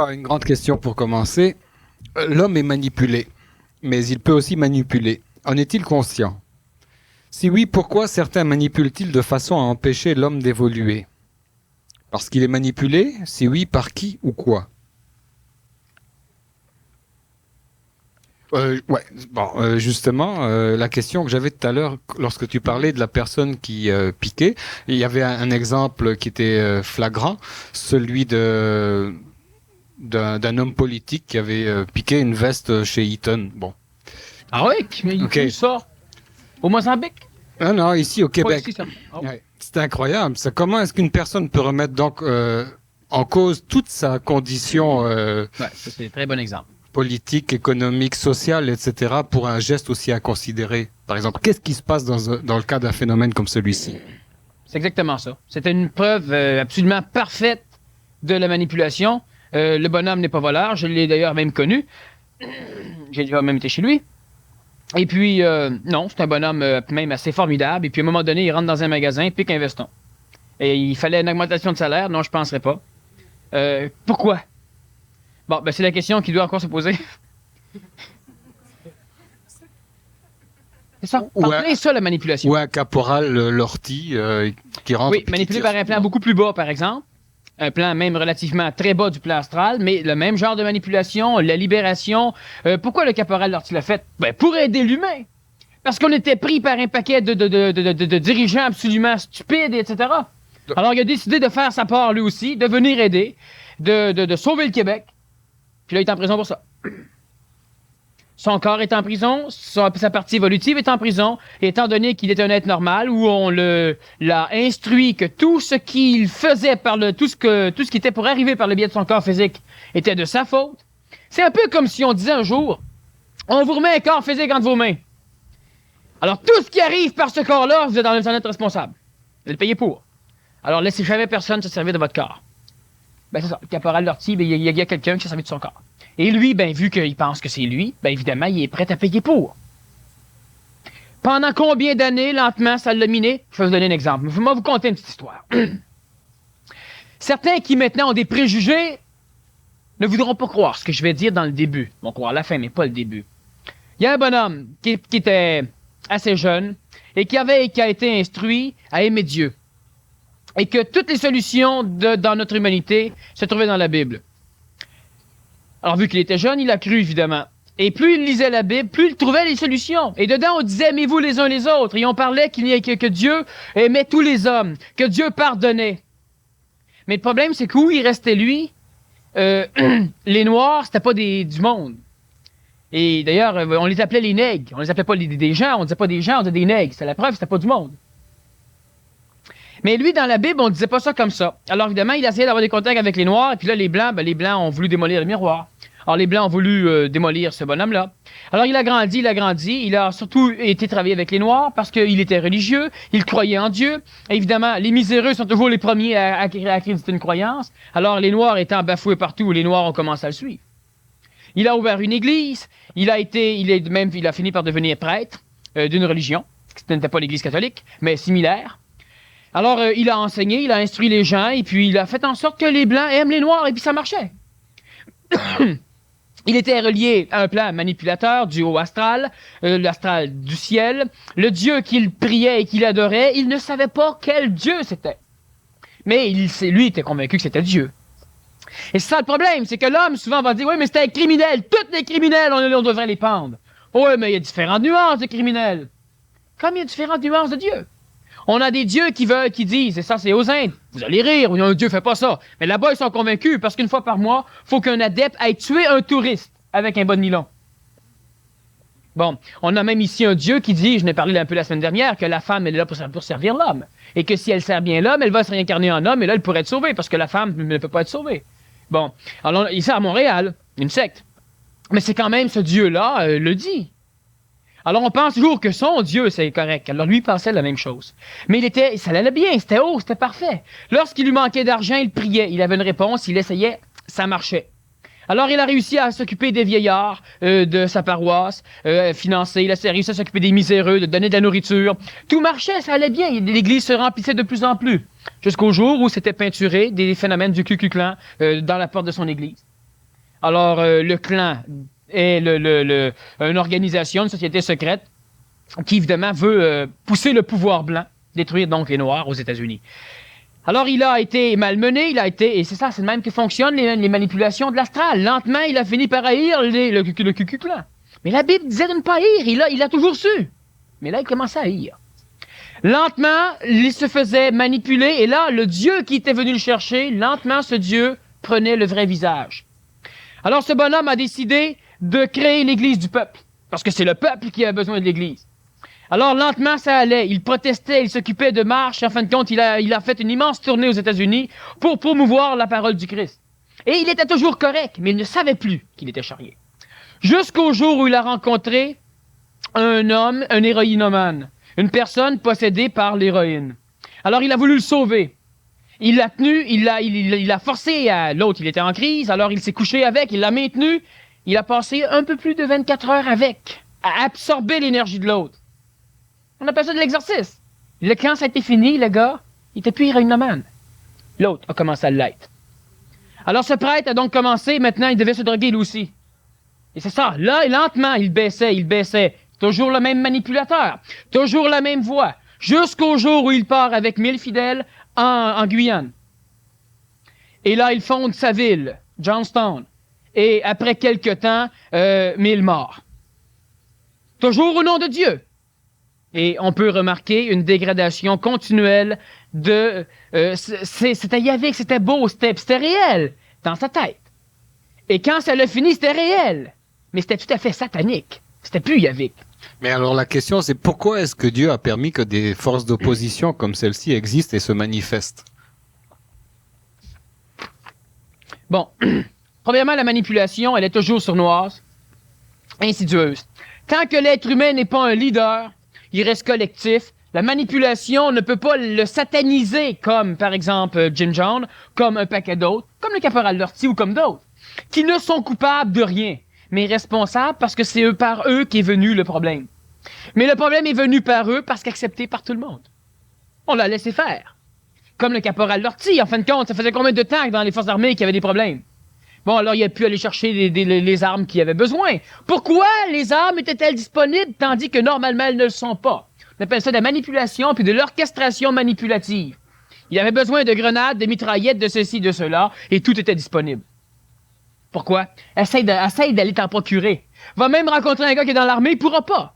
Une grande question pour commencer. L'homme est manipulé, mais il peut aussi manipuler. En est-il conscient? Si oui, pourquoi certains manipulent-ils de façon à empêcher l'homme d'évoluer? Parce qu'il est manipulé? Si oui, par qui ou quoi? Ouais, bon, justement, la question que j'avais tout à l'heure, lorsque tu parlais de la personne qui piquait, il y avait un exemple qui était flagrant, celui d'un homme politique qui avait piqué une veste chez Eaton. Bon. Ah oui? Mais Ok. il sort au Mozambique? Ah non, ici au Pas Québec. ici, ça. Oh. Ouais. C'est incroyable. Ça, comment est-ce qu'une personne peut remettre donc en cause toute sa condition Ouais, ça, c'est un très bon exemple. politique, économique, sociale, etc. pour un geste aussi inconsidéré? Par exemple, qu'est-ce qui se passe dans le cas d'un phénomène comme celui-ci? C'est exactement ça. C'était une preuve absolument parfaite de la manipulation. Le bonhomme n'est pas voleur. Je l'ai d'ailleurs même connu. J'ai déjà même été chez lui. Et puis, non, c'est un bonhomme même assez formidable. Et puis, à un moment donné, il rentre dans un magasin, pique un veston. Et il fallait une augmentation de salaire. Non, je ne penserais pas. Pourquoi? Bon, ben c'est la question qui doit encore se poser. C'est ça. Ouais. C'est ça, la manipulation. Ou un caporal Lortie qui rentre... Oui, manipulé par un plan beaucoup plus bas, par exemple. Un plan même relativement très bas du plan astral, mais le même genre de manipulation, la libération. Pourquoi le caporal Lortie l'a fait? Ben, pour aider l'humain. Parce qu'on était pris par un paquet de dirigeants absolument stupides, etc. Alors, il a décidé de faire sa part, lui aussi, de venir aider, de sauver le Québec. Puis là, il est en prison pour ça. Son corps est en prison, sa partie évolutive est en prison, étant donné qu'il est un être normal, où on l'a instruit que tout ce qu'il faisait tout ce qui était pour arriver par le biais de son corps physique était de sa faute. C'est un peu comme si on disait un jour, on vous remet un corps physique entre vos mains. Alors tout ce qui arrive par ce corps-là, vous êtes en être responsable. Vous allez le payer pour. Alors laissez jamais personne se servir de votre corps. Ben c'est ça, le caporal Lortie, ben, il y a quelqu'un qui s'est servi de son corps. Et lui, ben, vu qu'il pense que c'est lui, ben, évidemment, il est prêt à payer pour. Pendant combien d'années, lentement, ça l'a miné? Je vais vous donner un exemple. Je vais vous conter une petite histoire. Certains qui, maintenant, ont des préjugés ne voudront pas croire ce que je vais dire dans le début. Ils vont croire la fin, mais pas le début. Il y a un bonhomme qui était assez jeune et qui a été instruit à aimer Dieu. Et que toutes les solutions dans notre humanité se trouvaient dans la Bible. Alors, vu qu'il était jeune, il a cru, évidemment. Et plus il lisait la Bible, plus il trouvait les solutions. Et dedans, on disait, aimez-vous les uns les autres. Et on parlait que Dieu aimait tous les hommes, que Dieu pardonnait. Mais le problème, c'est qu'où il restait, lui, les Noirs, c'était pas du monde. Et d'ailleurs, on les appelait les nègres. On les appelait pas des gens, on disait pas des gens, on disait des nègres. C'est la preuve, c'était pas du monde. Mais lui, dans la Bible, on disait pas ça comme ça. Alors évidemment, il a essayé d'avoir des contacts avec les Noirs, et puis là, les Blancs ont voulu démolir le miroir. Alors les Blancs ont voulu démolir ce bonhomme-là. Alors il a grandi, il a surtout été travailler avec les Noirs parce qu'il était religieux, il croyait en Dieu. Et évidemment, les miséreux sont toujours les premiers à accréditer une croyance. Alors les Noirs étant bafoués partout, les Noirs ont commencé à le suivre. Il a ouvert une église, il a fini par devenir prêtre d'une religion, ce n'était pas l'église catholique, mais similaire. Alors, il a enseigné, il a instruit les gens, et puis il a fait en sorte que les Blancs aiment les Noirs, et puis ça marchait. Il était relié à un plan manipulateur du haut astral, l'astral du ciel. Le Dieu qu'il priait et qu'il adorait, il ne savait pas quel Dieu c'était. Mais lui était convaincu que c'était Dieu. Et c'est ça le problème, c'est que l'homme souvent va dire, oui, mais c'était un criminel, tous les criminels, on devrait les pendre. Oui, mais il y a différentes nuances de criminels. Comme il y a différentes nuances de Dieu. On a des dieux qui disent, et ça c'est aux Indes, vous allez rire, un dieu fait pas ça. Mais là-bas, ils sont convaincus, parce qu'une fois par mois, il faut qu'un adepte aille tuer un touriste avec un bas de nylon. Bon, on a même ici un dieu qui dit, je n'ai parlé un peu la semaine dernière, que la femme, elle est là pour servir l'homme. Et que si elle sert bien l'homme, elle va se réincarner en homme, et là, elle pourrait être sauvée, parce que la femme ne peut pas être sauvée. Bon, alors ici à Montréal, une secte. Mais c'est quand même ce dieu-là le dit. Alors on pense toujours que son Dieu, c'est correct. Alors lui, il pensait la même chose. Mais ça allait bien, c'était haut, c'était parfait. Lorsqu'il lui manquait d'argent, il priait. Il avait une réponse, il essayait, ça marchait. Alors il a réussi à s'occuper des vieillards de sa paroisse, financer, il a réussi à s'occuper des miséreux, de donner de la nourriture. Tout marchait, ça allait bien. L'église se remplissait de plus en plus. Jusqu'au jour où c'était peinturé des phénomènes du Ku Klux Klan dans la porte de son église. Alors, le clan est une organisation, une société secrète qui, évidemment, veut pousser le pouvoir blanc, détruire donc les Noirs aux États-Unis. Alors, il a été malmené, et c'est ça, c'est le même que fonctionnent les manipulations de l'astral. Lentement, il a fini par haïr le Ku Klux Klan. Mais la Bible disait de ne pas haïr, il a toujours su. Mais là, il commençait à haïr. Lentement, il se faisait manipuler, et là, le Dieu qui était venu le chercher, lentement, ce Dieu prenait le vrai visage. Alors, ce bonhomme a décidé de créer l'Église du peuple, parce que c'est le peuple qui a besoin de l'Église. Alors, lentement, ça allait. Il protestait, il s'occupait de marches. En fin de compte, il a fait une immense tournée aux États-Unis pour promouvoir la parole du Christ. Et il était toujours correct, mais il ne savait plus qu'il était charrié. Jusqu'au jour où il a rencontré un homme, un héroïnomane, une personne possédée par l'héroïne. Alors, il a voulu le sauver. Il l'a tenu, il l'a forcé à... L'autre, il était en crise, alors il s'est couché avec, il l'a maintenu. Il a passé un peu plus de 24 heures avec, à absorber l'énergie de l'autre. On appelle ça de l'exorcisme. Quand ça a été fini, le gars, il était plus héroïnomane. L'autre a commencé à l'être. Alors ce prêtre a donc commencé, maintenant il devait se droguer lui aussi. Et c'est ça, là, lentement, il baissait. Toujours le même manipulateur, toujours la même voix, jusqu'au jour où il part avec 1000 fidèles en Guyane. Et là, il fonde sa ville, Johnstown. Et après quelque temps, 1000 morts. Toujours au nom de Dieu. Et on peut remarquer une dégradation continuelle de... c'était yavique, c'était beau, c'était réel dans sa tête. Et quand ça l'a fini, c'était réel. Mais c'était tout à fait satanique. C'était plus yavique. Mais alors la question, c'est pourquoi est-ce que Dieu a permis que des forces d'opposition comme celle-ci existent et se manifestent? Bon, premièrement, la manipulation, elle est toujours sournoise, insidieuse. Tant que l'être humain n'est pas un leader, il reste collectif. La manipulation ne peut pas le sataniser comme, par exemple, Jim Jones, comme un paquet d'autres, comme le caporal Lortie ou comme d'autres, qui ne sont coupables de rien, mais responsables parce que c'est par eux qu'est venu le problème. Mais le problème est venu par eux parce qu'accepté par tout le monde. On l'a laissé faire. Comme le caporal Lortie, en fin de compte, ça faisait combien de temps que dans les forces armées qu'il y avait des problèmes? Bon, alors il a pu aller chercher les armes qu'il avait besoin. Pourquoi les armes étaient-elles disponibles tandis que normalement elles ne le sont pas? On appelle ça de la manipulation puis de l'orchestration manipulative. Il avait besoin de grenades, de mitraillettes, de ceci, de cela, et tout était disponible. Pourquoi? Essaye d'aller t'en procurer. Va même rencontrer un gars qui est dans l'armée, il pourra pas.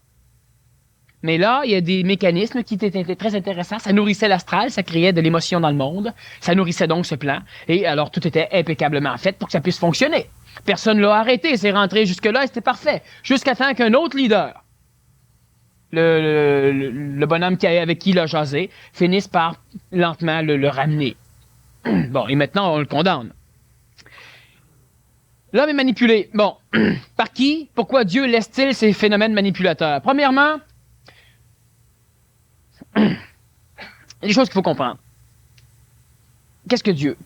Mais là, il y a des mécanismes qui étaient très intéressants. Ça nourrissait l'astral, ça créait de l'émotion dans le monde. Ça nourrissait donc ce plan. Et alors, tout était impeccablement fait pour que ça puisse fonctionner. Personne l'a arrêté. C'est rentré jusque-là et c'était parfait. Jusqu'à temps qu'un autre leader, le bonhomme avec qui il a jasé, finisse par lentement le ramener. Bon, et maintenant, on le condamne. L'homme est manipulé. Bon, par qui? Pourquoi Dieu laisse-t-il ces phénomènes manipulateurs? Premièrement, il y a des choses qu'il faut comprendre. Qu'est-ce que Dieu?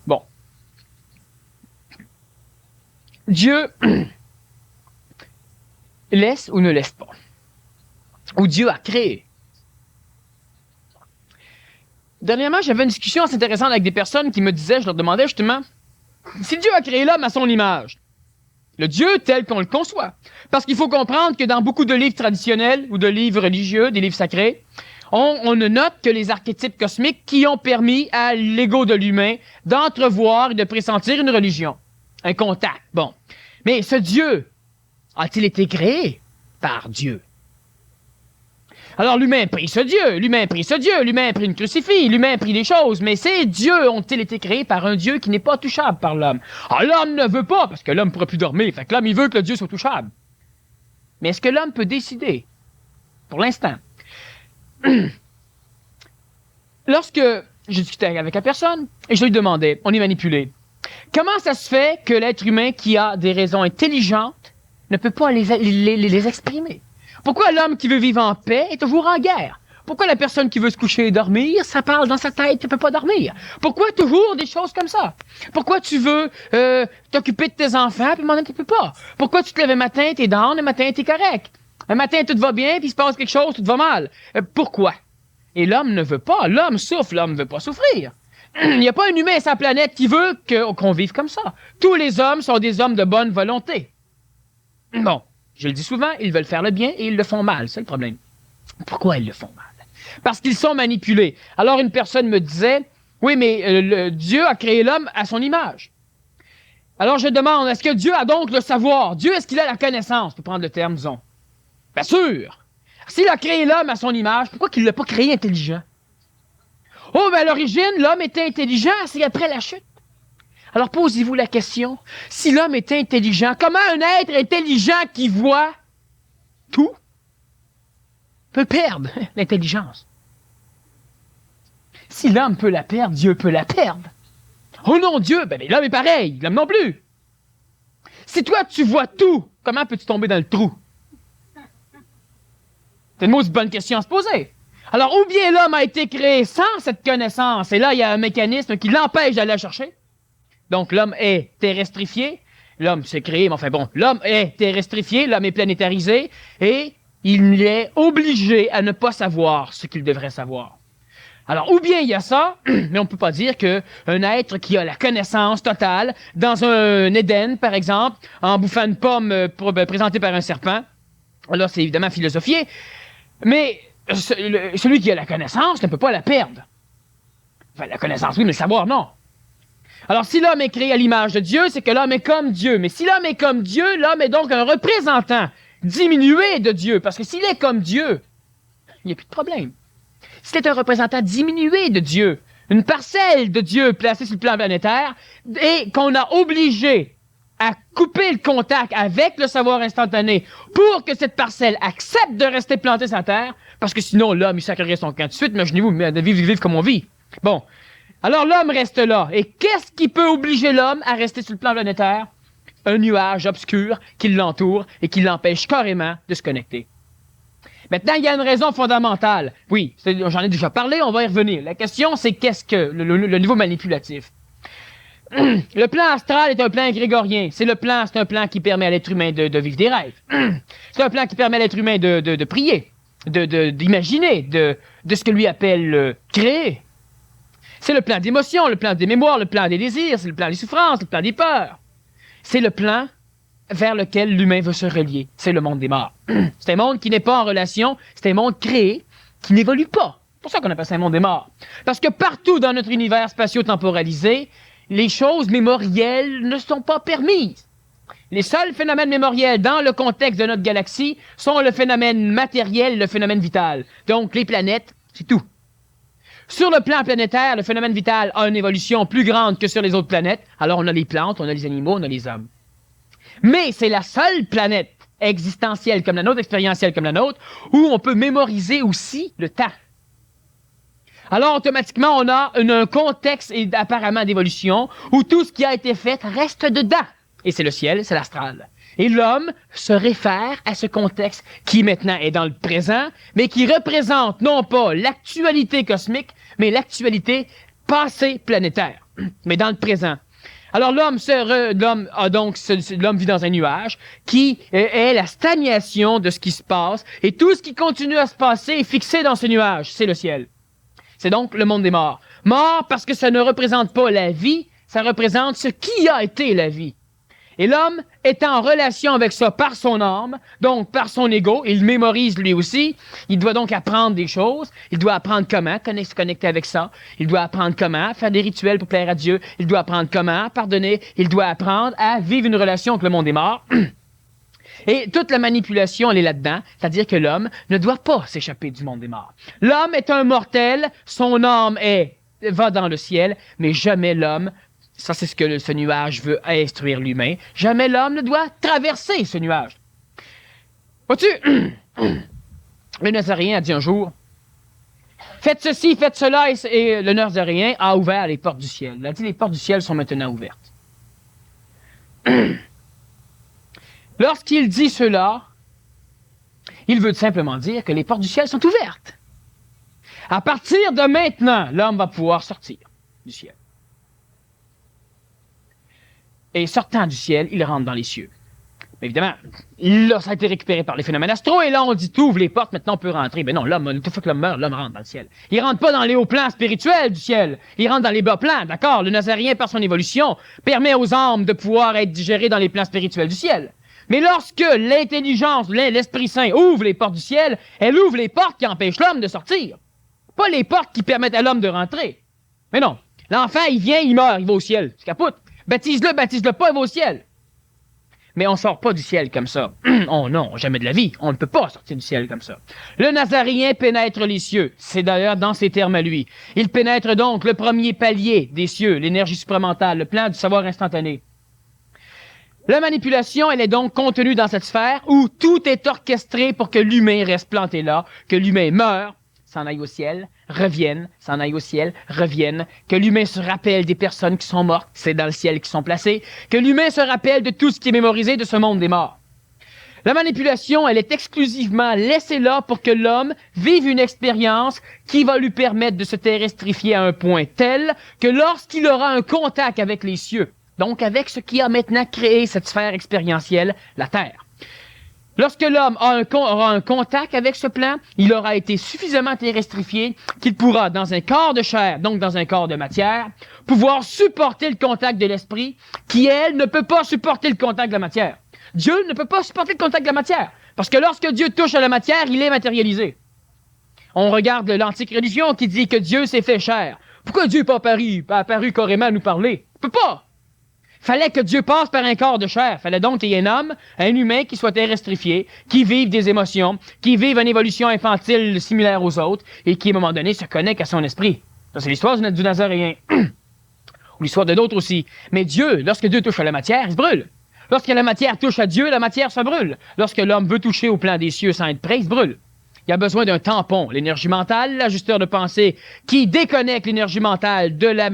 Bon. Dieu laisse ou ne laisse pas. Ou Dieu a créé. Dernièrement, j'avais une discussion assez intéressante avec des personnes qui me disaient, je leur demandais justement, si Dieu a créé l'homme à son image, le Dieu tel qu'on le conçoit. Parce qu'il faut comprendre que dans beaucoup de livres traditionnels ou de livres religieux, des livres sacrés, on ne note que les archétypes cosmiques qui ont permis à l'ego de l'humain d'entrevoir et de pressentir une religion, un contact. Bon. Mais ce Dieu a-t-il été créé par Dieu? Alors l'humain a pris ce Dieu, l'humain a pris une crucifix, l'humain a pris des choses, mais ces dieux ont-ils été créés par un Dieu qui n'est pas touchable par l'homme? Ah, l'homme ne veut pas, parce que l'homme ne pourra plus dormir, fait que l'homme il veut que le Dieu soit touchable. Mais est-ce que l'homme peut décider? Pour l'instant. Lorsque je discutais avec la personne, et je lui demandais, on est manipulé, comment ça se fait que l'être humain qui a des raisons intelligentes ne peut pas les exprimer? Pourquoi l'homme qui veut vivre en paix est toujours en guerre? Pourquoi la personne qui veut se coucher et dormir, ça parle dans sa tête et ne peut pas dormir? Pourquoi toujours des choses comme ça? Pourquoi tu veux t'occuper de tes enfants puis maintenant tu ne peux pas? Pourquoi tu te lèves un matin, t'es down, le matin t'es correct? Un matin tout va bien puis il se passe quelque chose, tout va mal. Pourquoi? Et l'homme ne veut pas, l'homme souffre, l'homme ne veut pas souffrir. il n'y a pas un humain sur la planète qui veut qu'on vive comme ça. Tous les hommes sont des hommes de bonne volonté. Bon, je le dis souvent, ils veulent faire le bien et ils le font mal, c'est le problème. Pourquoi ils le font mal? Parce qu'ils sont manipulés. Alors une personne me disait, oui, mais Dieu a créé l'homme à son image. Alors je demande, est-ce que Dieu a donc le savoir? Dieu, est-ce qu'il a la connaissance, pour prendre le terme, disons? Bien sûr! S'il a créé l'homme à son image, pourquoi qu'il ne l'a pas créé intelligent? Oh, ben à l'origine, l'homme était intelligent, c'est après la chute. Alors posez-vous la question, si l'homme était intelligent, comment un être intelligent qui voit tout peut perdre l'intelligence? Si l'homme peut la perdre, Dieu peut la perdre. Oh non, Dieu, ben l'homme est pareil, l'homme non plus. Si toi tu vois tout, comment peux-tu tomber dans le trou? C'est une bonne question à se poser. Alors, ou bien l'homme a été créé sans cette connaissance, et là, il y a un mécanisme qui l'empêche d'aller la chercher. Donc, l'homme est terrestrifié. L'homme s'est créé, mais enfin bon, l'homme est terrestrifié, l'homme est planétarisé, et il est obligé à ne pas savoir ce qu'il devrait savoir. Alors, ou bien il y a ça, mais on ne peut pas dire qu'un être qui a la connaissance totale, dans un Éden, par exemple, en bouffant une pomme présentée par un serpent, là, c'est évidemment philosophié, mais celui qui a la connaissance ne peut pas la perdre. Enfin, la connaissance, oui, mais le savoir, non. Alors, si l'homme est créé à l'image de Dieu, c'est que l'homme est comme Dieu. Mais si l'homme est comme Dieu, l'homme est donc un représentant diminué de Dieu. Parce que s'il est comme Dieu, il n'y a plus de problème. S'il est un représentant diminué de Dieu, une parcelle de Dieu placée sur le plan planétaire, et qu'on a obligé à couper le contact avec le savoir instantané pour que cette parcelle accepte de rester plantée sur la Terre, parce que sinon, l'homme, il sacrerait son camp tout de suite, imaginez-vous, vivre comme on vit. Bon. Alors, l'homme reste là. Et qu'est-ce qui peut obliger l'homme à rester sur le plan planétaire? Un nuage obscur qui l'entoure et qui l'empêche carrément de se connecter. Maintenant, il y a une raison fondamentale. Oui, j'en ai déjà parlé, on va y revenir. La question, c'est qu'est-ce que le niveau manipulatif? Le plan astral est un plan grégorien. C'est un plan qui permet à l'être humain de vivre des rêves. C'est un plan qui permet à l'être humain de prier, d'imaginer, de ce que lui appelle créer. C'est le plan d'émotion, le plan des mémoires, le plan des désirs, c'est le plan des souffrances, le plan des peurs. C'est le plan vers lequel l'humain veut se relier. C'est le monde des morts. C'est un monde qui n'est pas en relation, c'est un monde créé qui n'évolue pas. C'est pour ça qu'on appelle ça un monde des morts. Parce que partout dans notre univers spatio-temporalisé, les choses mémorielles ne sont pas permises. Les seuls phénomènes mémoriels dans le contexte de notre galaxie sont le phénomène matériel et le phénomène vital. Donc, les planètes, c'est tout. Sur le plan planétaire, le phénomène vital a une évolution plus grande que sur les autres planètes. Alors, on a les plantes, on a les animaux, on a les hommes. Mais c'est la seule planète existentielle comme la nôtre, expérientielle comme la nôtre, où on peut mémoriser aussi le temps. Alors, automatiquement, on a un contexte apparemment d'évolution où tout ce qui a été fait reste dedans. Et c'est le ciel, c'est l'astral. Et l'homme se réfère à ce contexte qui maintenant est dans le présent, mais qui représente non pas l'actualité cosmique, mais l'actualité passée planétaire, mais dans le présent. Alors l'homme vit dans un nuage qui est la stagnation de ce qui se passe, et tout ce qui continue à se passer est fixé dans ce nuage, c'est le ciel. C'est donc le monde des morts. Mort parce que ça ne représente pas la vie, ça représente ce qui a été la vie. Et l'homme est en relation avec ça par son âme, donc par son ego, il mémorise lui aussi, il doit donc apprendre des choses, il doit apprendre comment se connecter avec ça, il doit apprendre comment faire des rituels pour plaire à Dieu, il doit apprendre comment pardonner, il doit apprendre à vivre une relation avec le monde des morts. Et toute la manipulation, elle est là-dedans, c'est-à-dire que l'homme ne doit pas s'échapper du monde des morts. L'homme est un mortel, son âme va dans le ciel, mais jamais l'homme, ça c'est ce que ce nuage veut instruire l'humain, jamais l'homme ne doit traverser ce nuage. Vois-tu, le Nazarien a dit un jour, faites ceci, faites cela, et le Nazarien a ouvert les portes du ciel. Il a dit, les portes du ciel sont maintenant ouvertes. Lorsqu'il dit cela, il veut simplement dire que les portes du ciel sont ouvertes. À partir de maintenant, l'homme va pouvoir sortir du ciel. Et sortant du ciel, il rentre dans les cieux. Évidemment, là, ça a été récupéré par les phénomènes astraux, et là, on dit, t'ouvres les portes, maintenant on peut rentrer. Mais non, l'homme, tout fois que l'homme meurt, l'homme rentre dans le ciel. Il rentre pas dans les hauts plans spirituels du ciel. Il rentre dans les bas plans, d'accord? Le Nazarien, par son évolution, permet aux âmes de pouvoir être digérées dans les plans spirituels du ciel. Mais lorsque l'intelligence, l'Esprit Saint ouvre les portes du ciel, elle ouvre les portes qui empêchent l'homme de sortir. Pas les portes qui permettent à l'homme de rentrer. Mais non. L'enfant, il vient, il meurt, il va au ciel. Tu capotes. Baptise-le pas, il va au ciel. Mais on sort pas du ciel comme ça. Oh non, jamais de la vie. On ne peut pas sortir du ciel comme ça. Le Nazaréen pénètre les cieux. C'est d'ailleurs dans ses termes à lui. Il pénètre donc le premier palier des cieux, l'énergie supramentale, le plan du savoir instantané. La manipulation, elle est donc contenue dans cette sphère où tout est orchestré pour que l'humain reste planté là, que l'humain meure, s'en aille au ciel, revienne, s'en aille au ciel, revienne, que l'humain se rappelle des personnes qui sont mortes, c'est dans le ciel qui sont placées, que l'humain se rappelle de tout ce qui est mémorisé de ce monde des morts. La manipulation, elle est exclusivement laissée là pour que l'homme vive une expérience qui va lui permettre de se terrestrifier à un point tel que lorsqu'il aura un contact avec les cieux, donc avec ce qui a maintenant créé cette sphère expérientielle, la Terre. Lorsque l'homme aura un contact avec ce plan, il aura été suffisamment terrestrifié qu'il pourra, dans un corps de chair, donc dans un corps de matière, pouvoir supporter le contact de l'esprit, qui, elle, ne peut pas supporter le contact de la matière. Dieu ne peut pas supporter le contact de la matière, parce que lorsque Dieu touche à la matière, il est matérialisé. On regarde l'antique religion qui dit que Dieu s'est fait chair. Pourquoi Dieu n'est pas apparu carrément à nous parler? Il peut pas! Fallait que Dieu passe par un corps de chair. Fallait donc qu'il y ait un homme, un humain qui soit terrestrifié, qui vive des émotions, qui vive une évolution infantile similaire aux autres et qui, à un moment donné, se connecte à son esprit. Ça, c'est l'histoire du Nazaréen. Ou l'histoire de d'autres aussi. Mais Dieu, lorsque Dieu touche à la matière, il se brûle. Lorsque la matière touche à Dieu, la matière se brûle. Lorsque l'homme veut toucher au plan des cieux sans être prêt, il se brûle. Il y a besoin d'un tampon, l'énergie mentale, l'ajusteur de pensée, qui déconnecte l'énergie mentale de la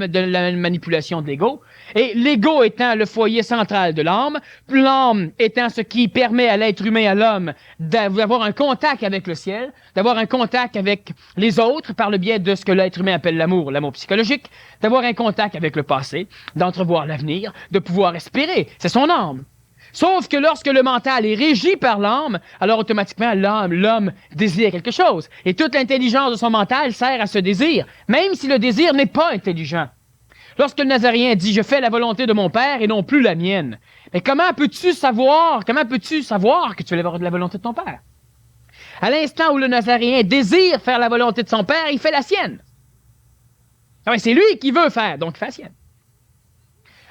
manipulation de l'ego. Et l'ego étant le foyer central de l'âme étant ce qui permet à l'être humain, à l'homme, d'avoir un contact avec le ciel, d'avoir un contact avec les autres par le biais de ce que l'être humain appelle l'amour psychologique, d'avoir un contact avec le passé, d'entrevoir l'avenir, de pouvoir espérer. C'est son âme. Sauf que lorsque le mental est régi par l'âme, alors automatiquement l'homme désire quelque chose. Et toute l'intelligence de son mental sert à ce désir, même si le désir n'est pas intelligent. Lorsque le Nazaréen dit « Je fais la volonté de mon Père et non plus la mienne », mais comment peux-tu savoir que tu fais la volonté de ton Père? À l'instant où le Nazaréen désire faire la volonté de son Père, il fait la sienne. Ah ouais, c'est lui qui veut faire, donc il fait la sienne.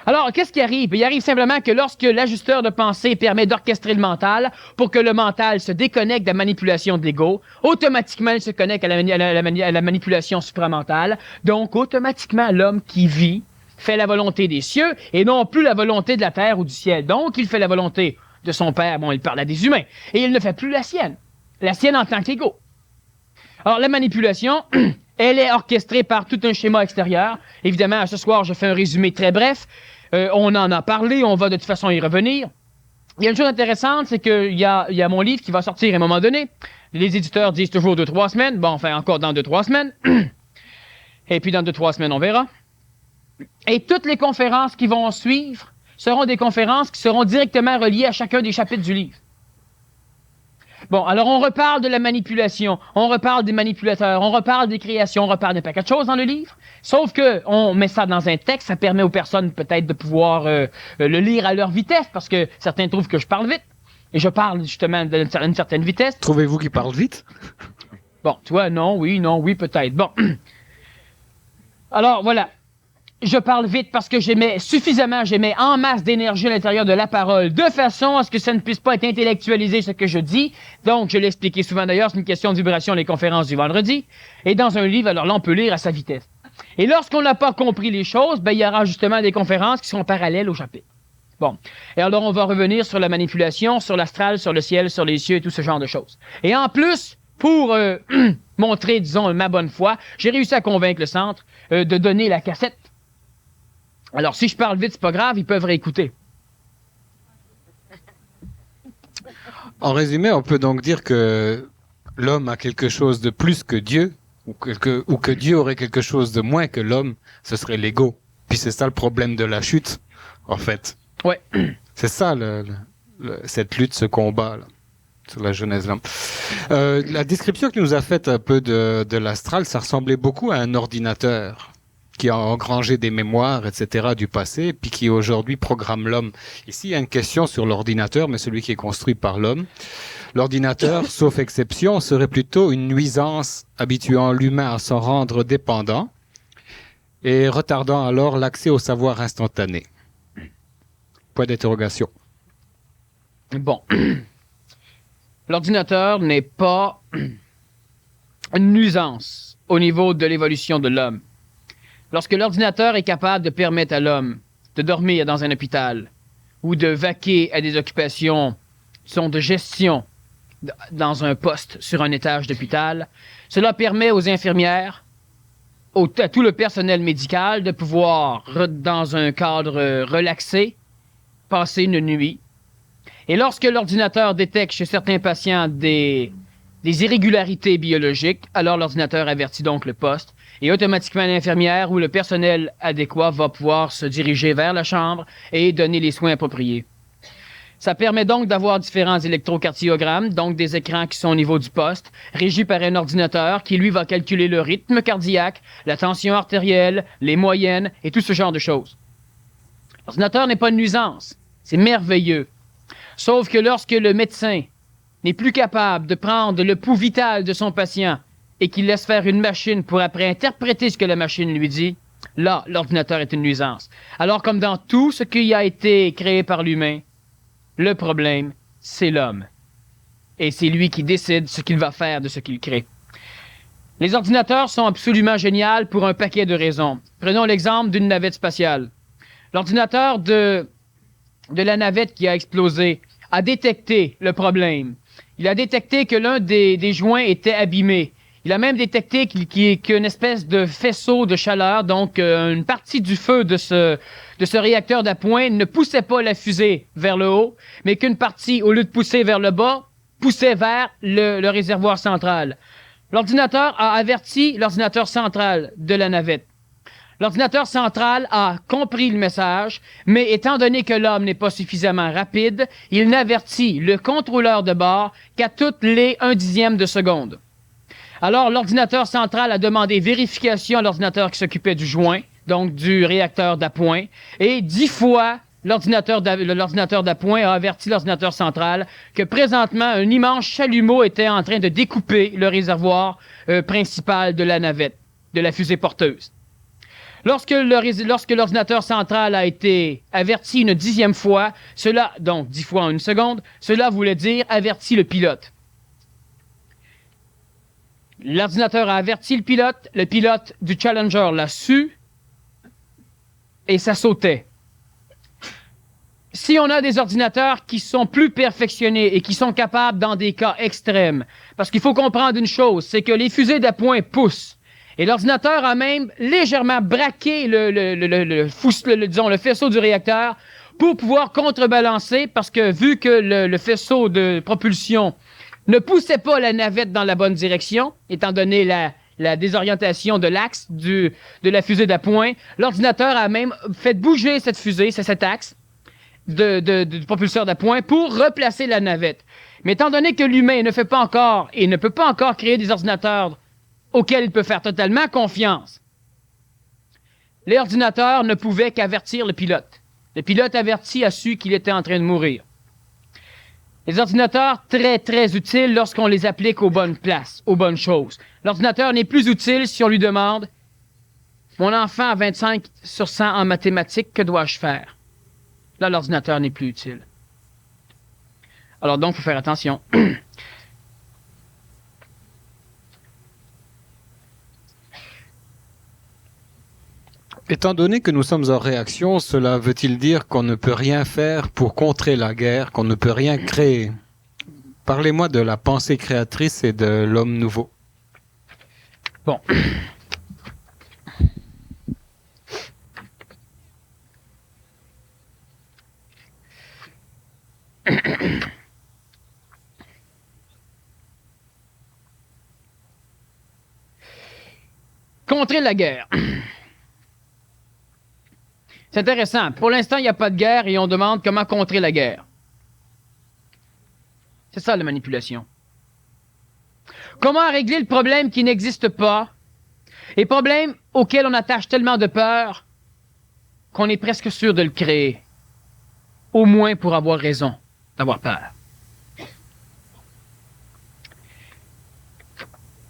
Alors, qu'est-ce qui arrive? Il arrive simplement que lorsque l'ajusteur de pensée permet d'orchestrer le mental pour que le mental se déconnecte de la manipulation de l'ego, automatiquement, il se connecte à la manipulation supramentale. Donc, automatiquement, l'homme qui vit fait la volonté des cieux et non plus la volonté de la terre ou du ciel. Donc, il fait la volonté de son père. Bon, il parle à des humains. Et il ne fait plus la sienne en tant qu'ego. Alors, la manipulation... Elle est orchestrée par tout un schéma extérieur. Évidemment, ce soir, je fais un résumé très bref. On en a parlé, on va de toute façon y revenir. Il y a une chose intéressante, c'est qu'il y a mon livre qui va sortir à un moment donné. Les éditeurs disent toujours 2-3 semaines. Bon, enfin, encore dans 2-3 semaines. Et puis dans 2-3 semaines, on verra. Et toutes les conférences qui vont suivre seront des conférences qui seront directement reliées à chacun des chapitres du livre. Bon, alors on reparle de la manipulation, on reparle des manipulateurs, on reparle des créations, on reparle d'un paquet de choses dans le livre. Sauf que on met ça dans un texte, ça permet aux personnes peut-être de pouvoir le lire à leur vitesse, parce que certains trouvent que je parle vite. Et je parle justement d'une certaine vitesse. Trouvez-vous qu'il parle vite? Bon, tu vois, non, oui, peut-être. Bon. Alors, voilà. Je parle vite parce que j'émets en masse d'énergie à l'intérieur de la parole, de façon à ce que ça ne puisse pas être intellectualisé ce que je dis. Donc, je l'ai expliqué souvent d'ailleurs, c'est une question de vibration, les conférences du vendredi. Et dans un livre, alors là, on peut lire à sa vitesse. Et lorsqu'on n'a pas compris les choses, ben, il y aura justement des conférences qui sont parallèles au chapitre. Bon. Et alors, on va revenir sur la manipulation, sur l'astral, sur le ciel, sur les cieux et tout ce genre de choses. Et en plus, pour montrer, disons, ma bonne foi, j'ai réussi à convaincre le centre de donner la cassette. Alors, si je parle vite, c'est pas grave, ils peuvent réécouter. En résumé, on peut donc dire que l'homme a quelque chose de plus que Dieu, ou que Dieu aurait quelque chose de moins que l'homme, ce serait l'ego. Puis c'est ça le problème de la chute, en fait. Ouais. C'est ça cette lutte, ce combat là, sur la Genèse. Là. La description que nous a faite un peu de l'astral, ça ressemblait beaucoup à un ordinateur qui a engrangé des mémoires, etc., du passé, puis qui aujourd'hui programme l'homme. Ici, il y a une question sur l'ordinateur, mais celui qui est construit par l'homme. L'ordinateur, sauf exception, serait plutôt une nuisance habituant l'humain à s'en rendre dépendant et retardant alors l'accès au savoir instantané. Point d'interrogation. Bon. L'ordinateur n'est pas une nuisance au niveau de l'évolution de l'homme. Lorsque l'ordinateur est capable de permettre à l'homme de dormir dans un hôpital ou de vaquer à des occupations de gestion dans un poste sur un étage d'hôpital, cela permet aux infirmières, à tout le personnel médical de pouvoir, dans un cadre relaxé, passer une nuit. Et lorsque l'ordinateur détecte chez certains patients des irrégularités biologiques, alors l'ordinateur avertit donc le poste et automatiquement l'infirmière ou le personnel adéquat va pouvoir se diriger vers la chambre et donner les soins appropriés. Ça permet donc d'avoir différents électrocardiogrammes, donc des écrans qui sont au niveau du poste, régis par un ordinateur qui, lui, va calculer le rythme cardiaque, la tension artérielle, les moyennes et tout ce genre de choses. L'ordinateur n'est pas une nuisance. C'est merveilleux. Sauf que lorsque le médecin n'est plus capable de prendre le pouls vital de son patient et qu'il laisse faire une machine pour après interpréter ce que la machine lui dit, là, l'ordinateur est une nuisance. Alors, comme dans tout ce qui a été créé par l'humain, le problème, c'est l'homme. Et c'est lui qui décide ce qu'il va faire de ce qu'il crée. Les ordinateurs sont absolument géniaux pour un paquet de raisons. Prenons l'exemple d'une navette spatiale. L'ordinateur de la navette qui a explosé a détecté le problème. Il a détecté que l'un des joints était abîmé. Il a même détecté qu'une espèce de faisceau de chaleur, donc une partie du feu de ce réacteur d'appoint ne poussait pas la fusée vers le haut, mais qu'une partie, au lieu de pousser vers le bas, poussait vers le réservoir central. L'ordinateur a averti l'ordinateur central de la navette. L'ordinateur central a compris le message, mais étant donné que l'homme n'est pas suffisamment rapide, il n'avertit le contrôleur de bord qu'à toutes les 1/10 de seconde. Alors, l'ordinateur central a demandé vérification à l'ordinateur qui s'occupait du joint, donc du réacteur d'appoint, et 10 fois, l'ordinateur d'appoint a averti l'ordinateur central que présentement, un immense chalumeau était en train de découper le réservoir principal de la navette, de la fusée porteuse. Lorsque l'ordinateur central a été averti une 10e fois, cela, donc 10 fois en 1 seconde, cela voulait dire averti le pilote. L'ordinateur a averti le pilote du Challenger l'a su, et ça sautait. Si on a des ordinateurs qui sont plus perfectionnés et qui sont capables dans des cas extrêmes, parce qu'il faut comprendre une chose, c'est que les fusées d'appoint poussent, et l'ordinateur a même légèrement braqué le faisceau du réacteur pour pouvoir contrebalancer, parce que vu que le faisceau de propulsion ne poussait pas la navette dans la bonne direction, étant donné la désorientation de l'axe de la fusée d'appoint, l'ordinateur a même fait bouger cette fusée, c'est cet axe du propulseur d'appoint pour replacer la navette. Mais étant donné que l'humain ne fait pas encore et ne peut pas encore créer des ordinateurs auxquels il peut faire totalement confiance, l'ordinateur ne pouvait qu'avertir le pilote. Le pilote averti a su qu'il était en train de mourir. Les ordinateurs, très, très utiles lorsqu'on les applique aux bonnes places, aux bonnes choses. L'ordinateur n'est plus utile si on lui demande « Mon enfant a 25 sur 100 en mathématiques, que dois-je faire? » Là, l'ordinateur n'est plus utile. Alors donc, il faut faire attention. Étant donné que nous sommes en réaction, cela veut-il dire qu'on ne peut rien faire pour contrer la guerre, qu'on ne peut rien créer? Parlez-moi de la pensée créatrice et de l'homme nouveau. Bon. Contrer la guerre. C'est intéressant. Pour l'instant, il n'y a pas de guerre et on demande comment contrer la guerre. C'est ça la manipulation. Comment régler le problème qui n'existe pas et problème auquel on attache tellement de peur qu'on est presque sûr de le créer, au moins pour avoir raison d'avoir peur.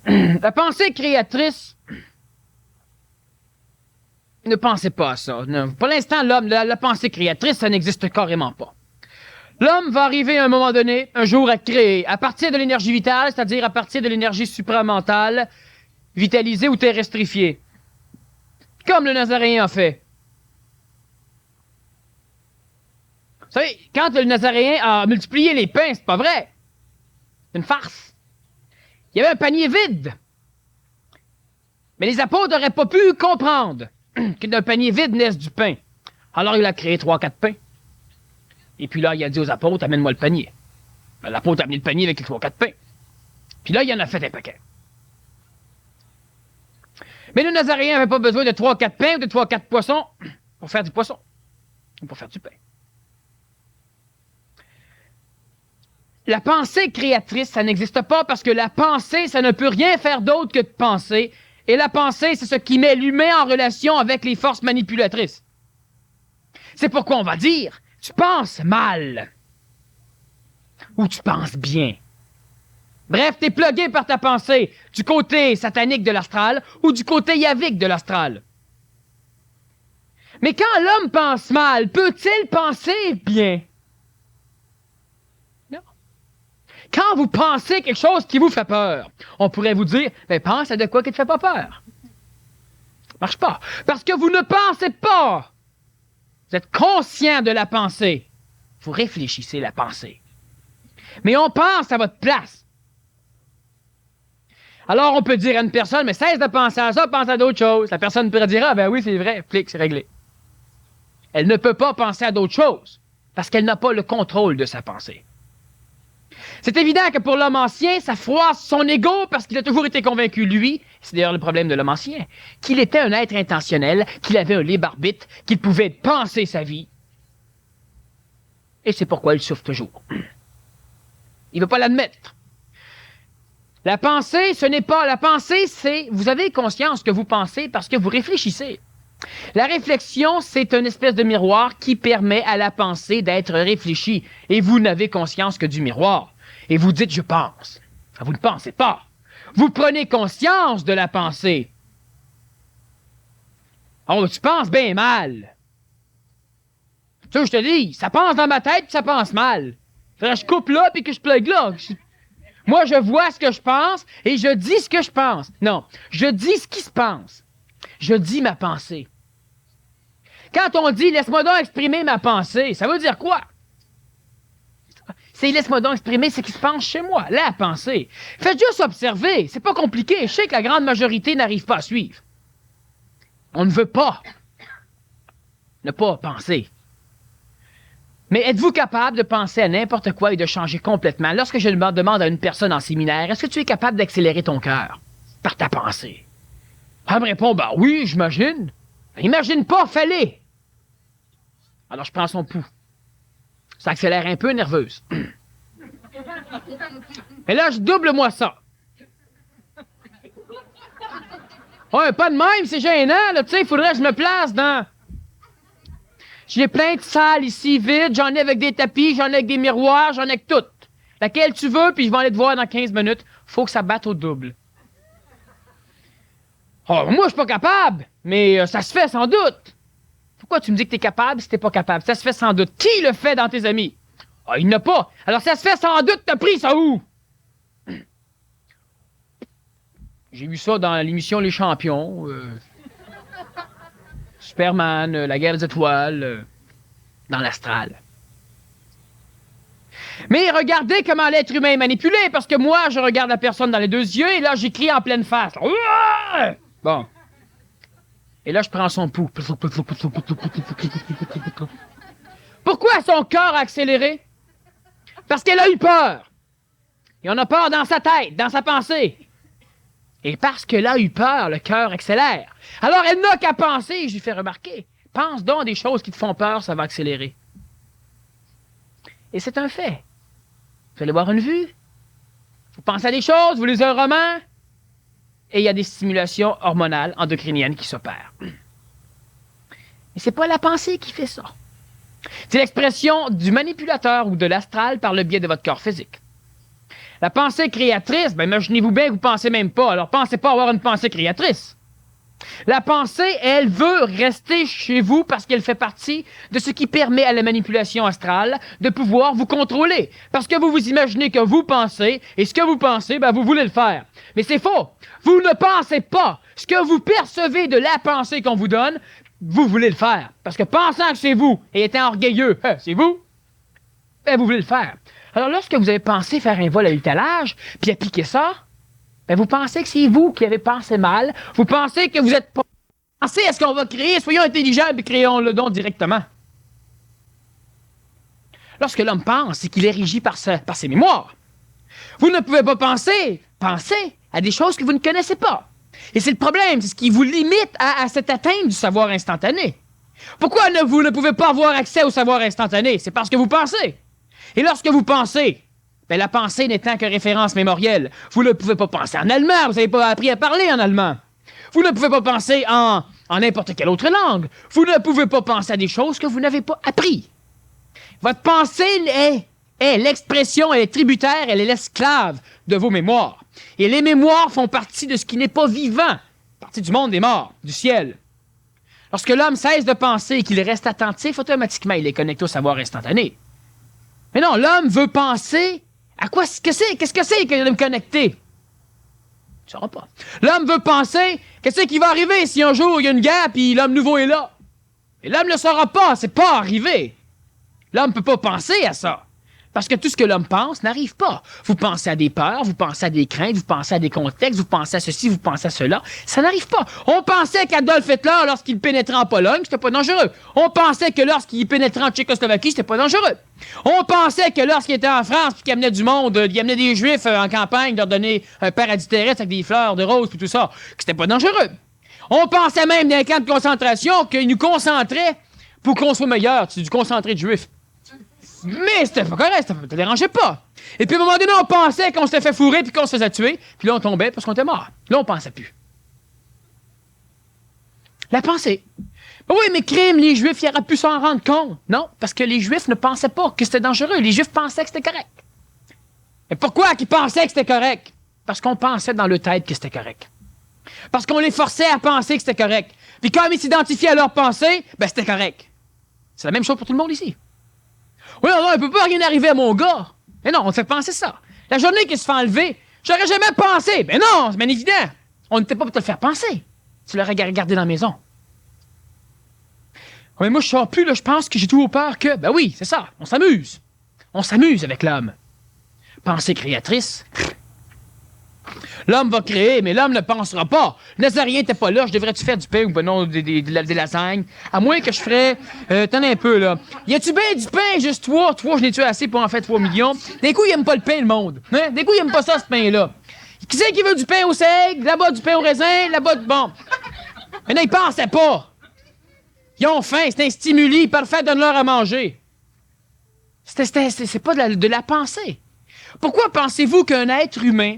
La pensée créatrice, ne pensez pas à ça. Non. Pour l'instant, l'homme, la pensée créatrice, ça n'existe carrément pas. L'homme va arriver à un moment donné, un jour, à créer, à partir de l'énergie vitale, c'est-à-dire à partir de l'énergie supramentale, vitalisée ou terrestrifiée. Comme le Nazaréen a fait. Vous savez, quand le Nazaréen a multiplié les pains, c'est pas vrai. C'est une farce. Il y avait un panier vide. Mais les apôtres n'auraient pas pu comprendre que d'un panier vide naisse du pain. Alors il a créé 3-4 pains. Et puis là, il a dit aux apôtres, amène-moi le panier. Ben, l'apôtre a amené le panier avec les 3-4 pains. Puis là, il en a fait un paquet. Mais le Nazaréen n'avait pas besoin de 3-4 pains ou de 3-4 poissons pour faire du poisson. Ou pour faire du pain. La pensée créatrice, ça n'existe pas parce que la pensée, ça ne peut rien faire d'autre que de penser. Et la pensée, c'est ce qui met l'humain en relation avec les forces manipulatrices. C'est pourquoi on va dire, tu penses mal. Ou tu penses bien. Bref, t'es plugué par ta pensée, du côté satanique de l'astral ou du côté yavique de l'astral. Mais quand l'homme pense mal, peut-il penser bien? Non. Quand vous pensez quelque chose qui vous fait peur, on pourrait vous dire, ben pense à de quoi qui te fait pas peur. Ça marche pas. Parce que vous ne pensez pas. Vous êtes conscient de la pensée. Vous réfléchissez la pensée. Mais on pense à votre place. Alors, on peut dire à une personne, mais cesse de penser à ça, pense à d'autres choses. La personne pourrait dire, ah ben oui, c'est vrai, clic, c'est réglé. Elle ne peut pas penser à d'autres choses, parce qu'elle n'a pas le contrôle de sa pensée. C'est évident que pour l'homme ancien, ça froisse son ego, parce qu'il a toujours été convaincu, lui, c'est d'ailleurs le problème de l'homme ancien, qu'il était un être intentionnel, qu'il avait un libre arbitre, qu'il pouvait penser sa vie. Et c'est pourquoi il souffre toujours. Il ne veut pas l'admettre. La pensée, ce n'est pas... La pensée, c'est... Vous avez conscience que vous pensez parce que vous réfléchissez. La réflexion, c'est une espèce de miroir qui permet à la pensée d'être réfléchie. Et vous n'avez conscience que du miroir. Et vous dites « je pense ». Vous ne pensez pas. Vous prenez conscience de la pensée. Oh, tu penses bien mal. Tu sais, je te dis, ça pense dans ma tête puis ça pense mal. Faudrait que je coupe là puis que je plug là. Moi, je vois ce que je pense et je dis ce que je pense. Non, je dis ce qui se pense. Je dis ma pensée. Quand on dit « laisse-moi donc exprimer ma pensée », ça veut dire quoi? C'est « laisse-moi donc exprimer ce qui se passe chez moi », la pensée. Faites juste observer, c'est pas compliqué. Je sais que la grande majorité n'arrive pas à suivre. On ne veut pas ne pas penser. Mais êtes-vous capable de penser à n'importe quoi et de changer complètement? Lorsque je demande à une personne en séminaire, est-ce que tu es capable d'accélérer ton cœur par ta pensée? Elle me répond, ben oui, j'imagine. Imagine pas, fais-le. Alors je prends son pouls. Ça accélère un peu, nerveuse. Et là, je double-moi ça. Ouais, pas de même, c'est gênant, là, tu sais, il faudrait que je me place dans... J'ai plein de salles ici vides, j'en ai avec des tapis, j'en ai avec des miroirs, j'en ai avec toutes. Laquelle tu veux, puis je vais aller te voir dans 15 minutes. Faut que ça batte au double. Oh, moi, je suis pas capable, mais ça se fait sans doute. Pourquoi tu me dis que t'es capable si t'es pas capable? Ça se fait sans doute. Qui le fait dans tes amis? Ah, il n'y en a pas. Alors ça se fait sans doute, t'as pris ça où? J'ai vu ça dans l'émission Les Champions. Superman, la guerre des étoiles, dans l'astral. Mais regardez comment l'être humain est manipulé, parce que moi, je regarde la personne dans les deux yeux, et là, j'écris en pleine face. Bon. Et là, je prends son pouls. Pourquoi son cœur a accéléré? Parce qu'elle a eu peur. Et on a peur dans sa tête, dans sa pensée. Et parce qu'elle a eu peur, le cœur accélère. Alors, elle n'a qu'à penser, je lui fais remarquer. Pense donc des choses qui te font peur, ça va accélérer. Et c'est un fait. Vous allez voir une vue. Vous pensez à des choses, vous lisez un roman. Et il y a des stimulations hormonales endocriniennes qui s'opèrent. Mais c'est pas la pensée qui fait ça. C'est l'expression du manipulateur ou de l'astral par le biais de votre corps physique. La pensée créatrice, imaginez-vous bien que vous ne pensez même pas, alors pensez pas avoir une pensée créatrice. La pensée, elle veut rester chez vous parce qu'elle fait partie de ce qui permet à la manipulation astrale de pouvoir vous contrôler. Parce que vous vous imaginez que vous pensez, et ce que vous pensez, vous voulez le faire. Mais c'est faux. Vous ne pensez pas. Ce que vous percevez de la pensée qu'on vous donne, vous voulez le faire. Parce que pensant que c'est vous, et étant orgueilleux, c'est vous, vous voulez le faire. Alors lorsque vous avez pensé faire un vol à l'étalage, puis appliquer ça, vous pensez que c'est vous qui avez pensé mal. Vous pensez que vous êtes pas... Pensez à ce qu'on va créer. Soyons intelligents et créons-le donc directement. Lorsque l'homme pense, c'est qu'il est régi par ses mémoires. Vous ne pouvez pas penser à des choses que vous ne connaissez pas. Et c'est le problème, c'est ce qui vous limite à cette atteinte du savoir instantané. Pourquoi vous ne pouvez pas avoir accès au savoir instantané? C'est parce que vous pensez. Et lorsque vous pensez, la pensée n'étant que référence mémorielle, vous ne pouvez pas penser en allemand, vous n'avez pas appris à parler en allemand. Vous ne pouvez pas penser en n'importe quelle autre langue. Vous ne pouvez pas penser à des choses que vous n'avez pas appris. Votre pensée est l'expression, elle est tributaire, elle est l'esclave de vos mémoires. Et les mémoires font partie de ce qui n'est pas vivant, partie du monde des morts, du ciel. Lorsque l'homme cesse de penser et qu'il reste attentif, automatiquement, il est connecté au savoir instantané. Mais non, l'homme veut penser à quoi qu'est-ce que c'est que de me connecter? Tu ne sauras pas. L'homme veut penser, qu'est-ce qui va arriver si un jour il y a une guerre puis l'homme nouveau est là? Et l'homme ne le saura pas, c'est pas arrivé. L'homme ne peut pas penser à ça. Parce que tout ce que l'homme pense n'arrive pas. Vous pensez à des peurs, vous pensez à des craintes, vous pensez à des contextes, vous pensez à ceci, vous pensez à cela. Ça n'arrive pas. On pensait qu'Adolf Hitler, lorsqu'il pénétrait en Pologne, c'était pas dangereux. On pensait que lorsqu'il pénétrait en Tchécoslovaquie, c'était pas dangereux. On pensait que lorsqu'il était en France puis qu'il amenait du monde, il amenait des Juifs en campagne, leur donner un paradis terrestre avec des fleurs de rose et tout ça, que c'était pas dangereux. On pensait même dans les camps de concentration qu'ils nous concentraient pour qu'on soit meilleur. C'est du concentré de Juifs. Mais c'était pas correct, ça ne te dérangeait pas. Et puis à un moment donné, on pensait qu'on s'était fait fourrer puis qu'on se faisait tuer, puis là on tombait parce qu'on était mort. Là on pensait plus. La pensée. Ben oui, mais crime, les Juifs, ils auraient pu s'en rendre compte. Non, parce que les Juifs ne pensaient pas que c'était dangereux. Les Juifs pensaient que c'était correct. Et pourquoi qu'ils pensaient que c'était correct? Parce qu'on pensait dans leur tête que c'était correct. Parce qu'on les forçait à penser que c'était correct. Puis comme ils s'identifiaient à leur pensée, c'était correct. C'est la même chose pour tout le monde ici. Oui, non, il ne peut pas rien arriver à mon gars. Mais non, on te fait penser ça. La journée qu'il se fait enlever, j'aurais jamais pensé. Mais non, c'est bien évident. On n'était pas pour te le faire penser. Tu l'aurais gardé dans la maison. Mais moi, je ne sors plus, là, je pense que j'ai tout au peur que... Ben oui, c'est ça, on s'amuse. On s'amuse avec l'homme. Pensée créatrice. L'homme va créer, mais l'homme ne pensera pas. Le Nazarien n'était pas là, je devrais-tu faire du pain ou non, des lasagnes? À moins que je ferais... T'en as un peu, là. Y a-tu bien du pain, juste 3? 3, je n'ai tué assez pour en faire 3 millions. D'un coup, il aime pas le pain, le monde. Hein? D'un coup, il aime pas ça, ce pain-là. Qui c'est qui veut du pain au seigle? Là-bas, du pain au raisin? Là-bas, bon. Mais non, ils pensaient pas. Ils ont faim, c'est un stimuli. Parfait, donne-leur à manger. C'est pas de la pensée. Pourquoi pensez-vous qu'un être humain...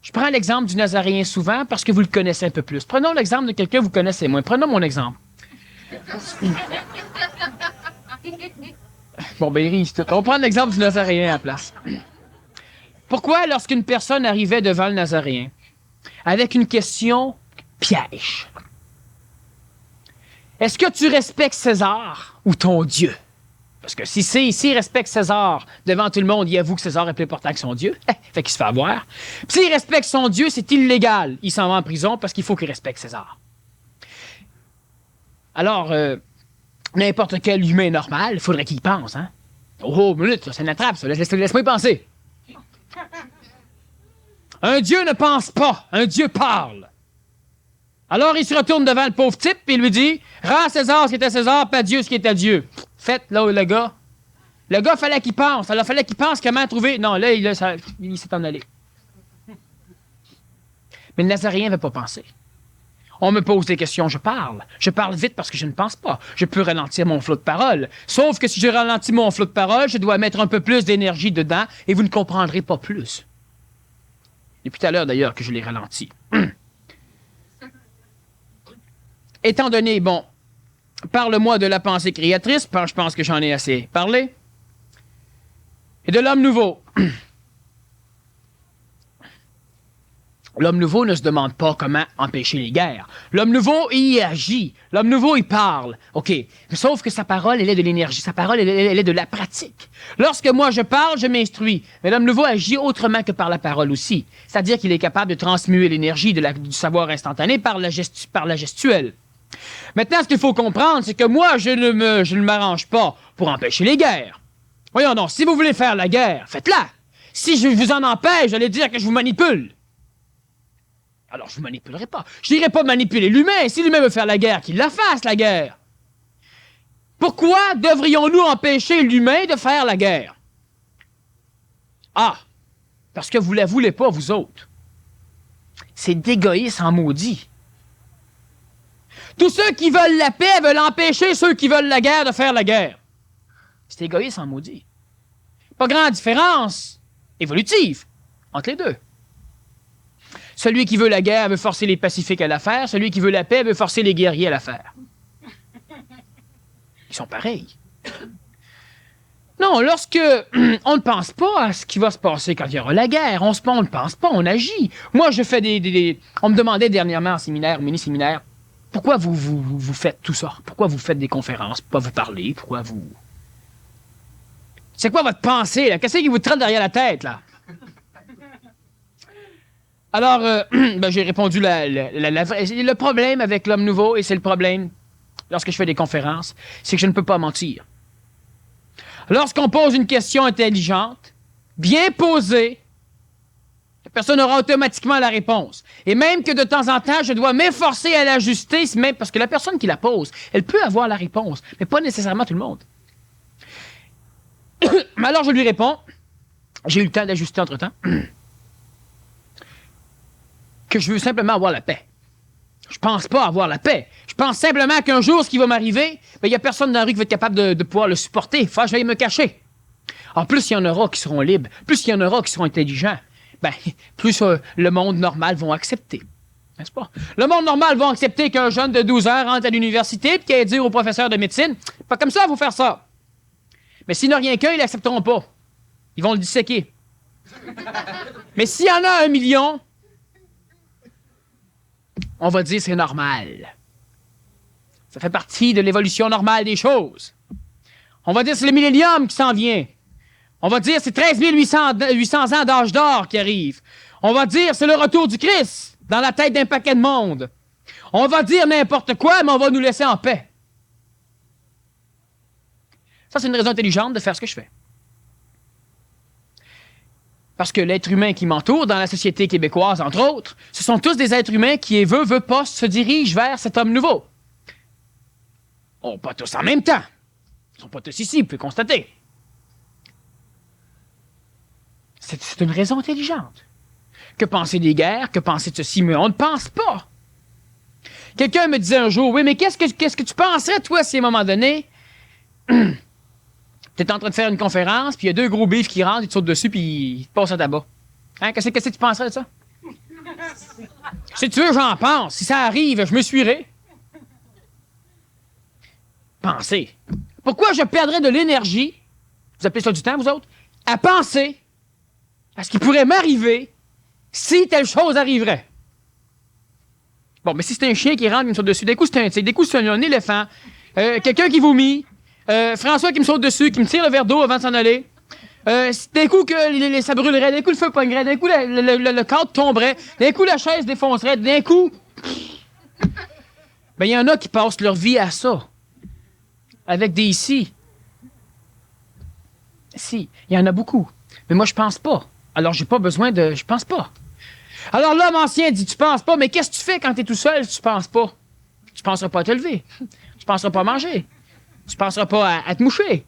Je prends l'exemple du Nazaréen souvent parce que vous le connaissez un peu plus. Prenons l'exemple de quelqu'un que vous connaissez moins. Prenons mon exemple. Bon, ben, il rit, c'est tout. On va prendre l'exemple du Nazaréen à la place. Pourquoi, lorsqu'une personne arrivait devant le Nazaréen avec une question piège, est-ce que tu respectes César ou ton Dieu? Parce que s'il respecte César devant tout le monde, il avoue que César est plus important que son Dieu. Fait qu'il se fait avoir. Puis s'il respecte son Dieu, c'est illégal. Il s'en va en prison parce qu'il faut qu'il respecte César. Alors, n'importe quel humain normal, il faudrait qu'il y pense. Hein? Oh, minute, c'est une attrape, ça. Laisse-moi y penser. Un Dieu ne pense pas. Un Dieu parle. Alors, il se retourne devant le pauvre type et il lui dit « Rends à César ce qui est à César, pas à Dieu ce qui est à Dieu. » Faites, là, le gars. Le gars, fallait qu'il pense. Alors, fallait qu'il pense comment trouver... Non, là, il s'est en allé. Mais le Nazaréen ne veut pas penser. On me pose des questions, je parle. Je parle vite parce que je ne pense pas. Je peux ralentir mon flot de parole. Sauf que si je ralentis mon flot de parole, je dois mettre un peu plus d'énergie dedans et vous ne comprendrez pas plus. Depuis tout à l'heure, d'ailleurs, que je l'ai ralenti. Étant donné, bon, parle-moi de la pensée créatrice, je pense que j'en ai assez parlé. Et de l'homme nouveau. L'homme nouveau ne se demande pas comment empêcher les guerres. L'homme nouveau, il agit. L'homme nouveau, il parle. OK. Sauf que sa parole, elle est de l'énergie. Sa parole, elle est de la pratique. Lorsque moi, je parle, je m'instruis. Mais l'homme nouveau agit autrement que par la parole aussi. C'est-à-dire qu'il est capable de transmuer l'énergie du savoir instantané par la gestuelle. Maintenant, ce qu'il faut comprendre, c'est que moi, je ne m'arrange pas pour empêcher les guerres. Voyons donc, si vous voulez faire la guerre, faites-la. Si je vous en empêche, j'allais dire que je vous manipule. Alors, je ne vous manipulerai pas. Je n'irai pas manipuler l'humain. Si l'humain veut faire la guerre, qu'il la fasse, la guerre. Pourquoi devrions-nous empêcher l'humain de faire la guerre? Ah, parce que vous ne la voulez pas, vous autres. C'est d'égoïsme en maudit. Tous ceux qui veulent la paix veulent empêcher ceux qui veulent la guerre de faire la guerre. C'est égoïste en maudit. Pas grande différence évolutive entre les deux. Celui qui veut la guerre veut forcer les pacifiques à la faire. Celui qui veut la paix veut forcer les guerriers à la faire. Ils sont pareils. Non, lorsque on ne pense pas à ce qui va se passer quand il y aura la guerre, on ne pense pas, on agit. Moi, je fais On me demandait dernièrement en séminaire, mini-séminaire, pourquoi vous faites tout ça? Pourquoi vous faites des conférences? Pourquoi vous parlez? Pourquoi vous... C'est quoi votre pensée, là? Qu'est-ce qui vous traîne derrière la tête, là? Alors, j'ai répondu le problème avec l'homme nouveau, et c'est le problème lorsque je fais des conférences, c'est que je ne peux pas mentir. Lorsqu'on pose une question intelligente, bien posée, la personne aura automatiquement la réponse. Et même que de temps en temps, je dois m'efforcer à l'ajuster, même parce que la personne qui la pose, elle peut avoir la réponse, mais pas nécessairement tout le monde. Alors, je lui réponds, j'ai eu le temps d'ajuster entre-temps, que je veux simplement avoir la paix. Je pense pas avoir la paix. Je pense simplement qu'un jour, ce qui va m'arriver, il n'y a personne dans la rue qui va être capable de pouvoir le supporter. Il faut que j'aille me cacher. En plus, il y en aura qui seront libres. Plus il y en aura qui seront intelligents. Plus le monde normal va accepter. N'est-ce pas? Le monde normal va accepter qu'un jeune de 12 ans rentre à l'université et qu'il aille dire au professeur de médecine, pas comme ça, il faut faire ça. Mais s'il n'y a rien qu'un, ils l'accepteront pas. Ils vont le disséquer. Mais s'il y en a 1 million, on va dire c'est normal. Ça fait partie de l'évolution normale des choses. On va dire c'est le millénium qui s'en vient. On va dire c'est 13 800 ans d'âge d'or qui arrive. On va dire c'est le retour du Christ dans la tête d'un paquet de monde. On va dire n'importe quoi, mais on va nous laisser en paix. Ça, c'est une raison intelligente de faire ce que je fais. Parce que l'être humain qui m'entoure dans la société québécoise, entre autres, ce sont tous des êtres humains qui, veut pas, se dirigent vers cet homme nouveau. Oh, pas tous en même temps. Ils ne sont pas tous ici, vous pouvez constater. C'est une raison intelligente. Que penser des guerres, que penser de ceci, mais on ne pense pas. Quelqu'un me disait un jour, oui, mais qu'est-ce que tu penserais, toi, si à un moment donné, tu es en train de faire une conférence, puis il y a 2 gros bifs qui rentrent, ils te sautent dessus, puis ils te passent à tabac. Hein? Qu'est-ce que tu penserais de ça? Si tu veux, j'en pense. Si ça arrive, je me suivrai. Pensez. Pourquoi je perdrais de l'énergie, vous appelez ça du temps, vous autres, à penser à ce qui pourrait m'arriver si telle chose arriverait? Bon, mais si c'est un chien qui rentre, qui me saute dessus, d'un coup, c'est un éléphant, quelqu'un qui vomit, François qui me saute dessus, qui me tire le verre d'eau avant de s'en aller. D'un coup que ça brûlerait, d'un coup le feu pognerait, d'un coup le cadre tomberait, d'un coup la chaise défoncerait, d'un coup... Ben, il y en a qui passent leur vie à ça. Avec des ici. Si, il y en a beaucoup. Mais moi, je pense pas. Alors, j'ai pas besoin de... Je pense pas. Alors, l'homme ancien dit, tu penses pas, mais qu'est-ce que tu fais quand t'es tout seul si tu penses pas? Tu penseras pas à te lever. Tu penseras pas à manger. Tu penseras pas à te moucher.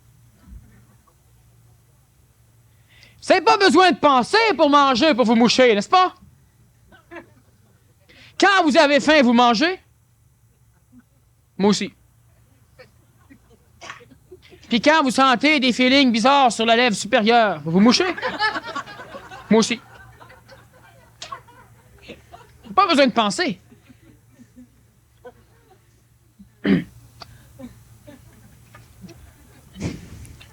Vous n'avez pas besoin de penser pour manger, pour vous moucher, n'est-ce pas? Quand vous avez faim, vous mangez? Moi aussi. Puis quand vous sentez des feelings bizarres sur la lèvre supérieure, vous vous mouchez? Moi aussi. Pas besoin de penser.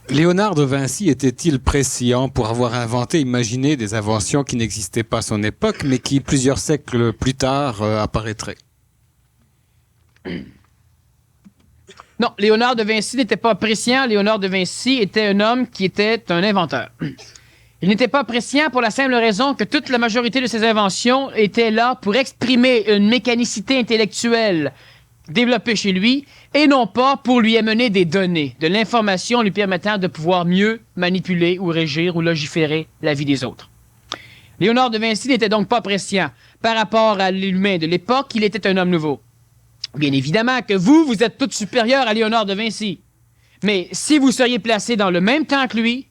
Léonard de Vinci était-il prescient pour avoir inventé, imaginé des inventions qui n'existaient pas à son époque, mais qui, plusieurs siècles plus tard, apparaîtraient? Non, Léonard de Vinci n'était pas prescient. Léonard de Vinci était un homme qui était un inventeur. Il n'était pas prescient pour la simple raison que toute la majorité de ses inventions étaient là pour exprimer une mécanicité intellectuelle développée chez lui et non pas pour lui amener des données, de l'information lui permettant de pouvoir mieux manipuler ou régir ou légiférer la vie des autres. Léonard de Vinci n'était donc pas prescient. Par rapport à l'humain de l'époque, il était un homme nouveau. Bien évidemment que vous êtes tout supérieur à Léonard de Vinci. Mais si vous seriez placé dans le même temps que lui,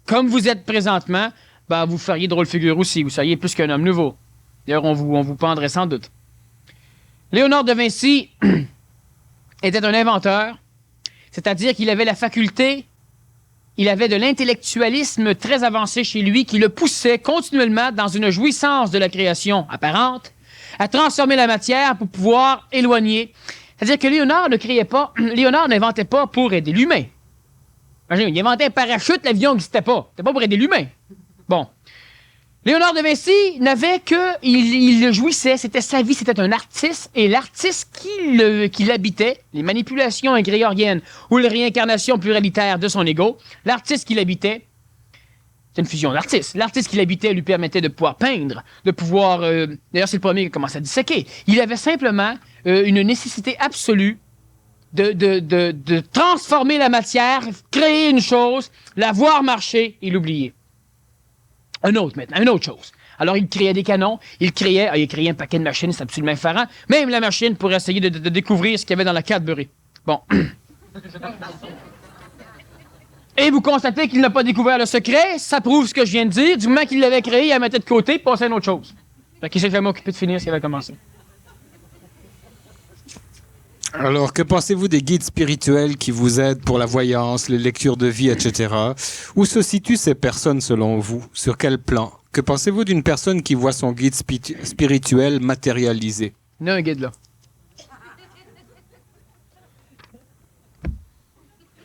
comme vous êtes présentement, ben vous feriez drôle figure aussi. Vous seriez plus qu'un homme nouveau. D'ailleurs, on vous pendrait sans doute. Léonard de Vinci était un inventeur, c'est-à-dire qu'il avait la faculté, il avait de l'intellectualisme très avancé chez lui qui le poussait continuellement dans une jouissance de la création apparente à transformer la matière pour pouvoir éloigner. C'est-à-dire que Léonard ne créait pas, Léonard n'inventait pas pour aider l'humain. Imagine, il inventait un parachute, l'avion n'existait pas. C'était pas pour aider l'humain. Bon. Léonard de Vinci n'avait que... Il le jouissait, c'était sa vie, c'était un artiste, et l'artiste qui l'habitait, les manipulations grégoriennes ou les réincarnations pluralitaires de son ego, l'artiste qui l'habitait, c'est une fusion d'artistes. L'artiste qui l'habitait lui permettait de pouvoir peindre, de pouvoir... D'ailleurs, c'est le premier qui a commencé à disséquer. Il avait simplement une nécessité absolue de transformer la matière, créer une chose, la voir marcher et l'oublier. Un autre maintenant, une autre chose. Alors, il créait des canons, il créait un paquet de machines, c'est absolument effarant. Même la machine pour essayer de découvrir ce qu'il y avait dans la Cadbury. Bon. Et vous constatez qu'il n'a pas découvert le secret, ça prouve ce que je viens de dire. Du moment qu'il l'avait créé, il la mettait de côté et passait à une autre chose. Fait qu'il s'est jamais occupé de finir ce qu'il avait commencé. Alors, que pensez-vous des guides spirituels qui vous aident pour la voyance, les lectures de vie, etc. Où se situent ces personnes selon vous? Sur quel plan? Que pensez-vous d'une personne qui voit son guide spirituel matérialisé? Il y a un guide là.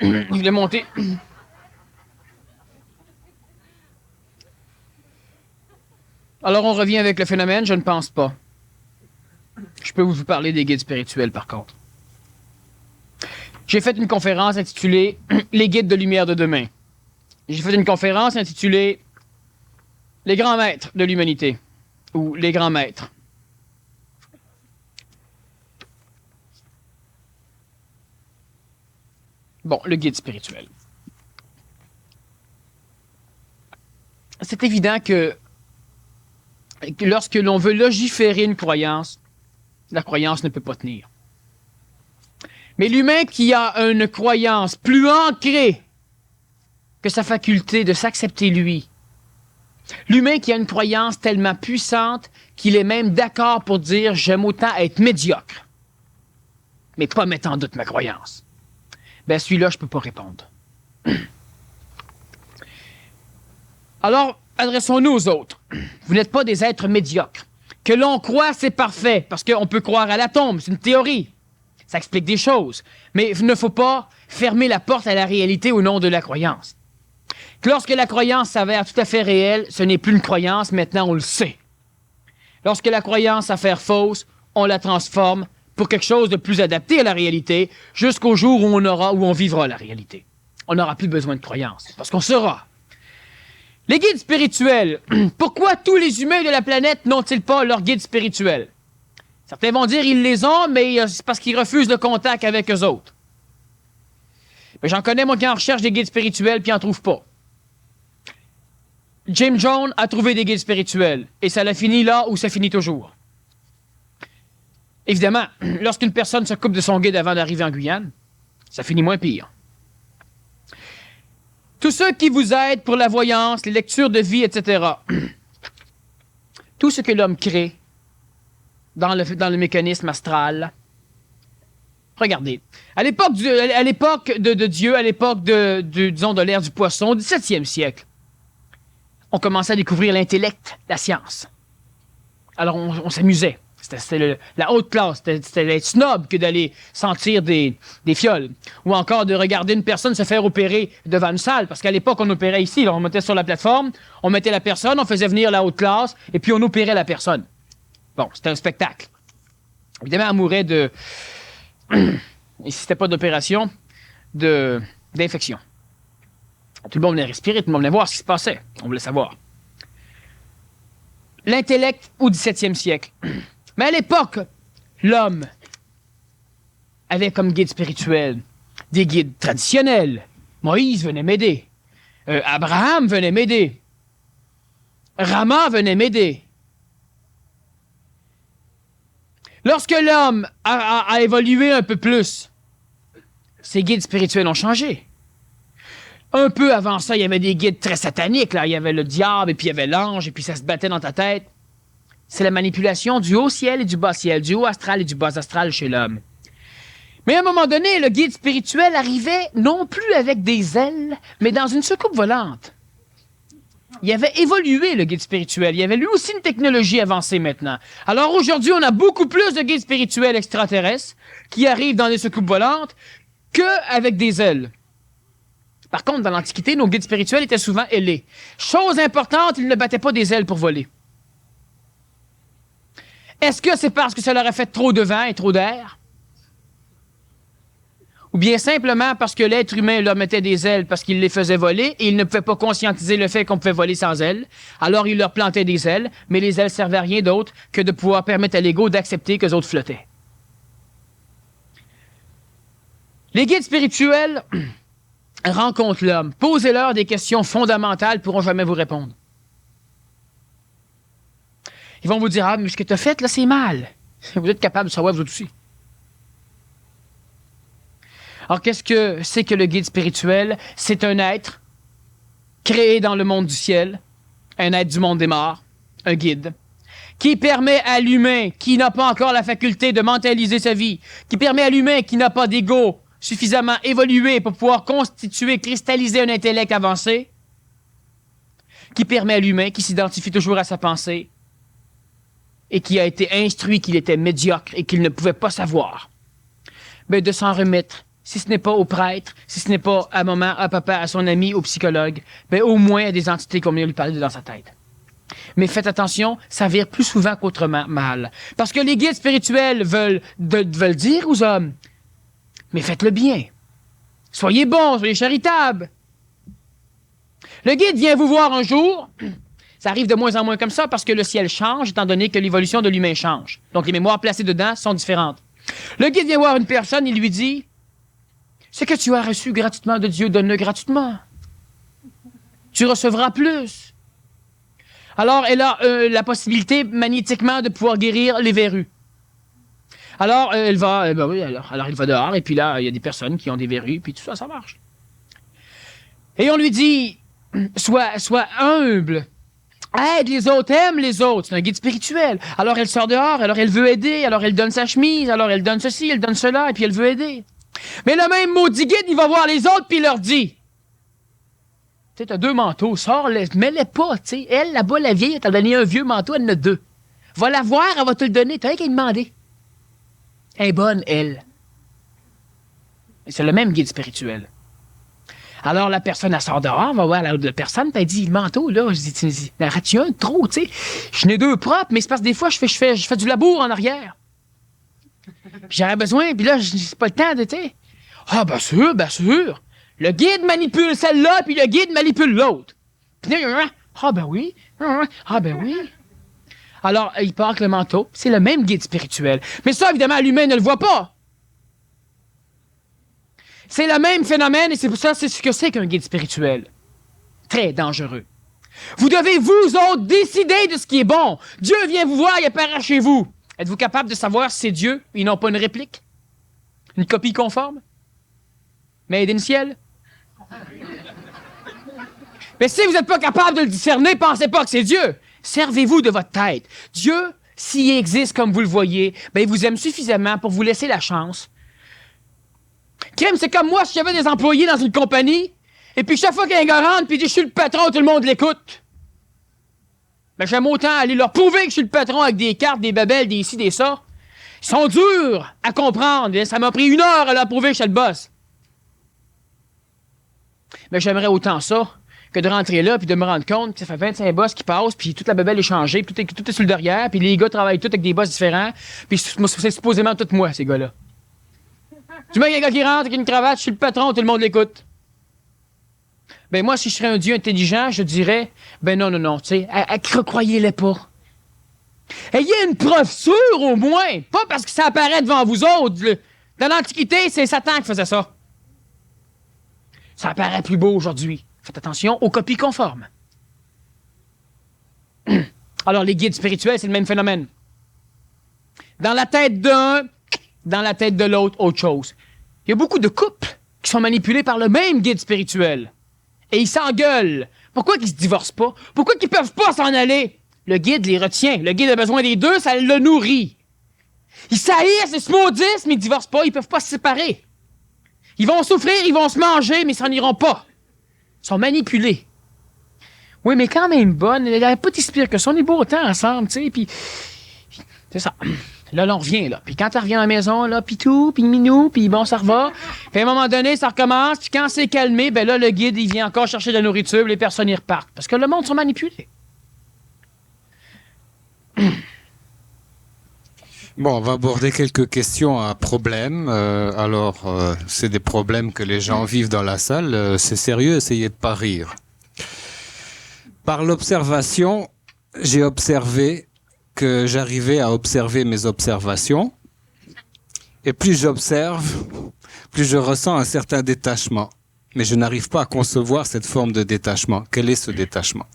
Il est monté. Alors, on revient avec le phénomène, je ne pense pas. Je peux vous parler des guides spirituels, par contre. J'ai fait une conférence intitulée « Les guides de lumière de demain ». J'ai fait une conférence intitulée « Les grands maîtres de l'humanité » ou « Les grands maîtres ». Bon, le guide spirituel. C'est évident que lorsque l'on veut légiférer une croyance, la croyance ne peut pas tenir. Mais l'humain qui a une croyance plus ancrée que sa faculté de s'accepter lui, l'humain qui a une croyance tellement puissante qu'il est même d'accord pour dire « j'aime autant être médiocre, mais pas mettre en doute ma croyance », ben celui-là, je ne peux pas répondre. Alors, adressons-nous aux autres. Vous n'êtes pas des êtres médiocres. Que l'on croit, c'est parfait, parce qu'on peut croire à l'atome, c'est une théorie. Ça explique des choses. Mais il ne faut pas fermer la porte à la réalité au nom de la croyance. Que lorsque la croyance s'avère tout à fait réelle, ce n'est plus une croyance, maintenant on le sait. Lorsque la croyance s'avère fausse, on la transforme pour quelque chose de plus adapté à la réalité, jusqu'au jour où on vivra la réalité. On n'aura plus besoin de croyance, parce qu'on saura. Les guides spirituels, pourquoi tous les humains de la planète n'ont-ils pas leur guide spirituel? Certains vont dire qu'ils les ont, mais c'est parce qu'ils refusent le contact avec eux autres. Mais j'en connais, moi, qui en recherche des guides spirituels, puis n'en trouve pas. Jim Jones a trouvé des guides spirituels, et ça l'a fini là où ça finit toujours. Évidemment, lorsqu'une personne se coupe de son guide avant d'arriver en Guyane, ça finit moins pire. Tous ceux qui vous aident pour la voyance, les lectures de vie, etc. Tout ce que l'homme crée dans le mécanisme astral. Regardez, à l'époque de Dieu, à l'époque disons, de l'ère du poisson, au 17e siècle, on commençait à découvrir l'intellect, la science. Alors, on s'amusait. C'était la haute classe. C'était être snob que d'aller sentir des fioles. Ou encore de regarder une personne se faire opérer devant une salle. Parce qu'à l'époque, on opérait ici. Là, on mettait sur la plateforme, on mettait la personne, on faisait venir la haute classe, et puis on opérait la personne. Bon, c'était un spectacle. Évidemment, elle mourait de... Et si c'était pas d'opération, d'infection. Tout le monde venait respirer, tout le monde venait voir ce qui se passait. On voulait savoir. L'intellect au 17e siècle. Mais à l'époque, l'homme avait comme guide spirituel des guides traditionnels. Moïse venait m'aider. Abraham venait m'aider. Rama venait m'aider. Lorsque l'homme a évolué un peu plus, ses guides spirituels ont changé. Un peu avant ça, il y avait des guides très sataniques. Là. Il y avait le diable, et puis il y avait l'ange, et puis ça se battait dans ta tête. C'est la manipulation du haut ciel et du bas ciel, du haut astral et du bas astral chez l'homme. Mais à un moment donné, le guide spirituel arrivait non plus avec des ailes, mais dans une soucoupe volante. Il avait évolué, le guide spirituel. Il y avait lui aussi une technologie avancée maintenant. Alors aujourd'hui, on a beaucoup plus de guides spirituels extraterrestres qui arrivent dans des soucoupes volantes qu'avec des ailes. Par contre, dans l'Antiquité, nos guides spirituels étaient souvent ailés. Chose importante, ils ne battaient pas des ailes pour voler. Est-ce que c'est parce que ça leur a fait trop de vent et trop d'air? Ou bien simplement parce que l'être humain leur mettait des ailes parce qu'il les faisait voler et il ne pouvait pas conscientiser le fait qu'on pouvait voler sans ailes. Alors il leur plantait des ailes, mais les ailes servaient à rien d'autre que de pouvoir permettre à l'ego d'accepter qu'eux autres flottaient. Les guides spirituels rencontrent l'homme. Posez-leur des questions fondamentales, ils ne pourront jamais vous répondre. Ils vont vous dire, ah, mais ce que tu as fait, là, c'est mal. Vous êtes capable de savoir, vous autres aussi. Alors, qu'est-ce que c'est que le guide spirituel? C'est un être créé dans le monde du ciel, un être du monde des morts, un guide, qui permet à l'humain qui n'a pas encore la faculté de mentaliser sa vie, qui permet à l'humain qui n'a pas d'ego suffisamment évolué pour pouvoir constituer, cristalliser un intellect avancé, qui permet à l'humain qui s'identifie toujours à sa pensée, et qui a été instruit qu'il était médiocre et qu'il ne pouvait pas savoir, ben de s'en remettre, si ce n'est pas au prêtre, si ce n'est pas à maman, à papa, à son ami, au psychologue, ben au moins à des entités qu'on vient lui parler de dans sa tête. Mais faites attention, ça vire plus souvent qu'autrement mal. Parce que les guides spirituels veulent dire aux hommes, mais faites-le bien. Soyez bons, soyez charitables. Le guide vient vous voir un jour. Ça arrive de moins en moins comme ça parce que le ciel change, étant donné que l'évolution de l'humain change. Donc, les mémoires placées dedans sont différentes. Le guide vient voir une personne, il lui dit, « Ce que tu as reçu gratuitement de Dieu, donne-le gratuitement. Tu recevras plus. » Alors, elle a la possibilité magnétiquement de pouvoir guérir les verrues. Alors, elle va, alors il va dehors, et puis là, il y a des personnes qui ont des verrues, puis tout ça, ça marche. Et on lui dit, « Sois humble. » Aide les autres, aime les autres. C'est un guide spirituel. Alors elle sort dehors, alors elle veut aider, alors elle donne sa chemise, alors elle donne ceci, elle donne cela, et puis elle veut aider. Mais le même maudit guide, il va voir les autres, puis il leur dit, tu sais, t'as 2 manteaux, sors-les, mets-les pas, tu sais. Elle, là-bas, la vieille, elle t'a donné un vieux manteau, elle en a 2. Va la voir, elle va te le donner, t'as rien qu'à lui demander. Elle est bonne, elle. Et c'est le même guide spirituel. Alors, la personne, elle sort dehors, va voir la personne, puis elle dit, le manteau, là, je dis, arrête-tu un de trop, tu sais. Je n'ai 2 propres, mais c'est parce que des fois, je fais du labour en arrière. J'aurais besoin, puis là, c'est pas le temps de, tu sais. Ah, bien sûr, bien sûr. Le guide manipule celle-là, puis le guide manipule l'autre. Ah, ben oui. Ah, ben oui. Alors, il part avec le manteau, c'est le même guide spirituel. Mais ça, évidemment, l'humain ne le voit pas. C'est le même phénomène et c'est pour ça c'est ce que c'est qu'un guide spirituel. Très dangereux. Vous devez, vous autres, décider de ce qui est bon. Dieu vient vous voir, il apparaît chez vous. Êtes-vous capable de savoir si c'est Dieu? Ils n'ont pas une réplique? Une copie conforme? Made in ciel? Mais si vous n'êtes pas capable de le discerner, pensez pas que c'est Dieu. Servez-vous de votre tête. Dieu, s'il existe comme vous le voyez, ben il vous aime suffisamment pour vous laisser la chance. Crème, c'est comme moi si j'avais des employés dans une compagnie, et puis chaque fois qu'un gars rentre puis dit « Je suis le patron », tout le monde l'écoute. Ben j'aime autant aller leur prouver que je suis le patron avec des cartes, des babelles, des ci, des ça. Ils sont durs à comprendre. Ça m'a pris 1 heure à leur prouver que je suis le boss. Mais j'aimerais autant ça que de rentrer là puis de me rendre compte que ça fait 25 boss qui passent, puis toute la babelle est changée, puis tout est sur le derrière, puis les gars travaillent tous avec des boss différents, puis c'est supposément tout moi, ces gars-là. Tu mets un gars qui rentre avec une cravate, je suis le patron, tout le monde l'écoute. Ben moi, si je serais un dieu intelligent, je dirais, ben non, tu sais, croyez-les pas. Ayez une preuve sûre, au moins, pas parce que ça apparaît devant vous autres. Dans l'Antiquité, c'est Satan qui faisait ça. Ça apparaît plus beau aujourd'hui. Faites attention aux copies conformes. Alors, les guides spirituels, c'est le même phénomène. Dans la tête d'un, dans la tête de l'autre, autre chose. Il y a beaucoup de couples qui sont manipulés par le même guide spirituel. Et ils s'engueulent. Pourquoi qu'ils se divorcent pas? Pourquoi qu'ils peuvent pas s'en aller? Le guide les retient. Le guide a besoin des deux, ça le nourrit. Ils s'haïssent, ils se maudissent, mais ils divorcent pas, ils peuvent pas se séparer. Ils vont souffrir, ils vont se manger, mais ils s'en iront pas. Ils sont manipulés. Oui, mais quand même bonne, elle n'est pas si pire que ça. On est beau autant ensemble, tu sais, puis c'est ça. Là, on revient, là. Puis quand elle revient à la maison, là, puis tout, puis minou, puis bon, ça reva. Puis à un moment donné, ça recommence, puis quand c'est calmé, ben là, le guide, il vient encore chercher de la nourriture, les personnes y repartent. Parce que le monde sont manipulés. Bon, on va aborder quelques questions à problèmes. C'est des problèmes que les gens vivent dans la salle. C'est sérieux, essayez de pas rire. Par l'observation, j'ai observé que j'arrivais à observer mes observations. Et plus j'observe, plus je ressens un certain détachement. Mais je n'arrive pas à concevoir cette forme de détachement. Quel est ce détachement?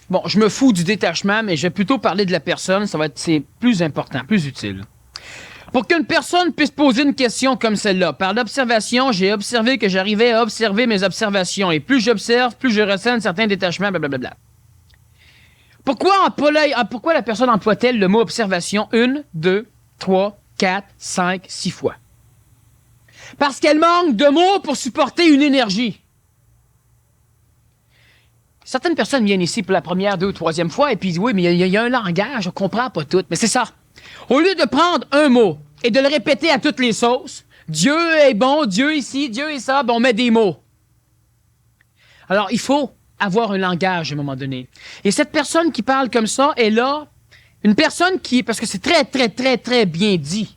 Bon, je me fous du détachement, mais je vais plutôt parler de la personne. C'est plus important, plus utile. Pour qu'une personne puisse poser une question comme celle-là, par l'observation, j'ai observé que j'arrivais à observer mes observations. Et plus j'observe, plus je ressens un certain détachement, blablabla. Pourquoi la personne emploie-t-elle le mot observation 1, 2, 3, 4, 5, 6 fois? Parce qu'elle manque de mots pour supporter une énergie. Certaines personnes viennent ici pour la première, 2 ou 3e fois et puis disent « Oui, mais il y a un langage, je comprends pas tout. » Mais c'est ça. Au lieu de prendre un mot et de le répéter à toutes les sauces, Dieu est bon, Dieu ici, Dieu est ça, ben on met des mots. Alors, il faut avoir un langage à un moment donné. Et cette personne qui parle comme ça est là, une personne qui, parce que c'est très, très, très, très bien dit,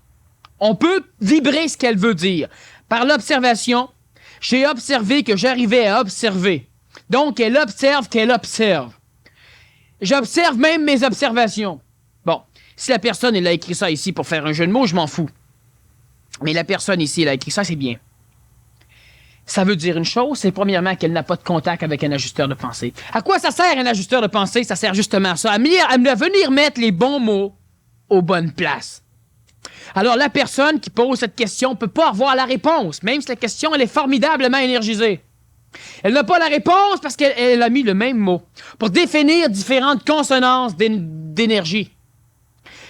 on peut vibrer ce qu'elle veut dire. Par l'observation, j'ai observé que j'arrivais à observer. Donc, elle observe qu'elle observe. J'observe même mes observations. Bon, si la personne, elle a écrit ça ici pour faire un jeu de mots, je m'en fous. Mais la personne ici, elle a écrit ça, c'est bien. Ça veut dire une chose, c'est premièrement qu'elle n'a pas de contact avec un ajusteur de pensée. À quoi ça sert un ajusteur de pensée? Ça sert justement à ça, à venir mettre les bons mots aux bonnes places. Alors, la personne qui pose cette question ne peut pas avoir la réponse, même si la question, elle est formidablement énergisée. Elle n'a pas la réponse parce qu'elle a mis le même mot pour définir différentes consonances d'énergie.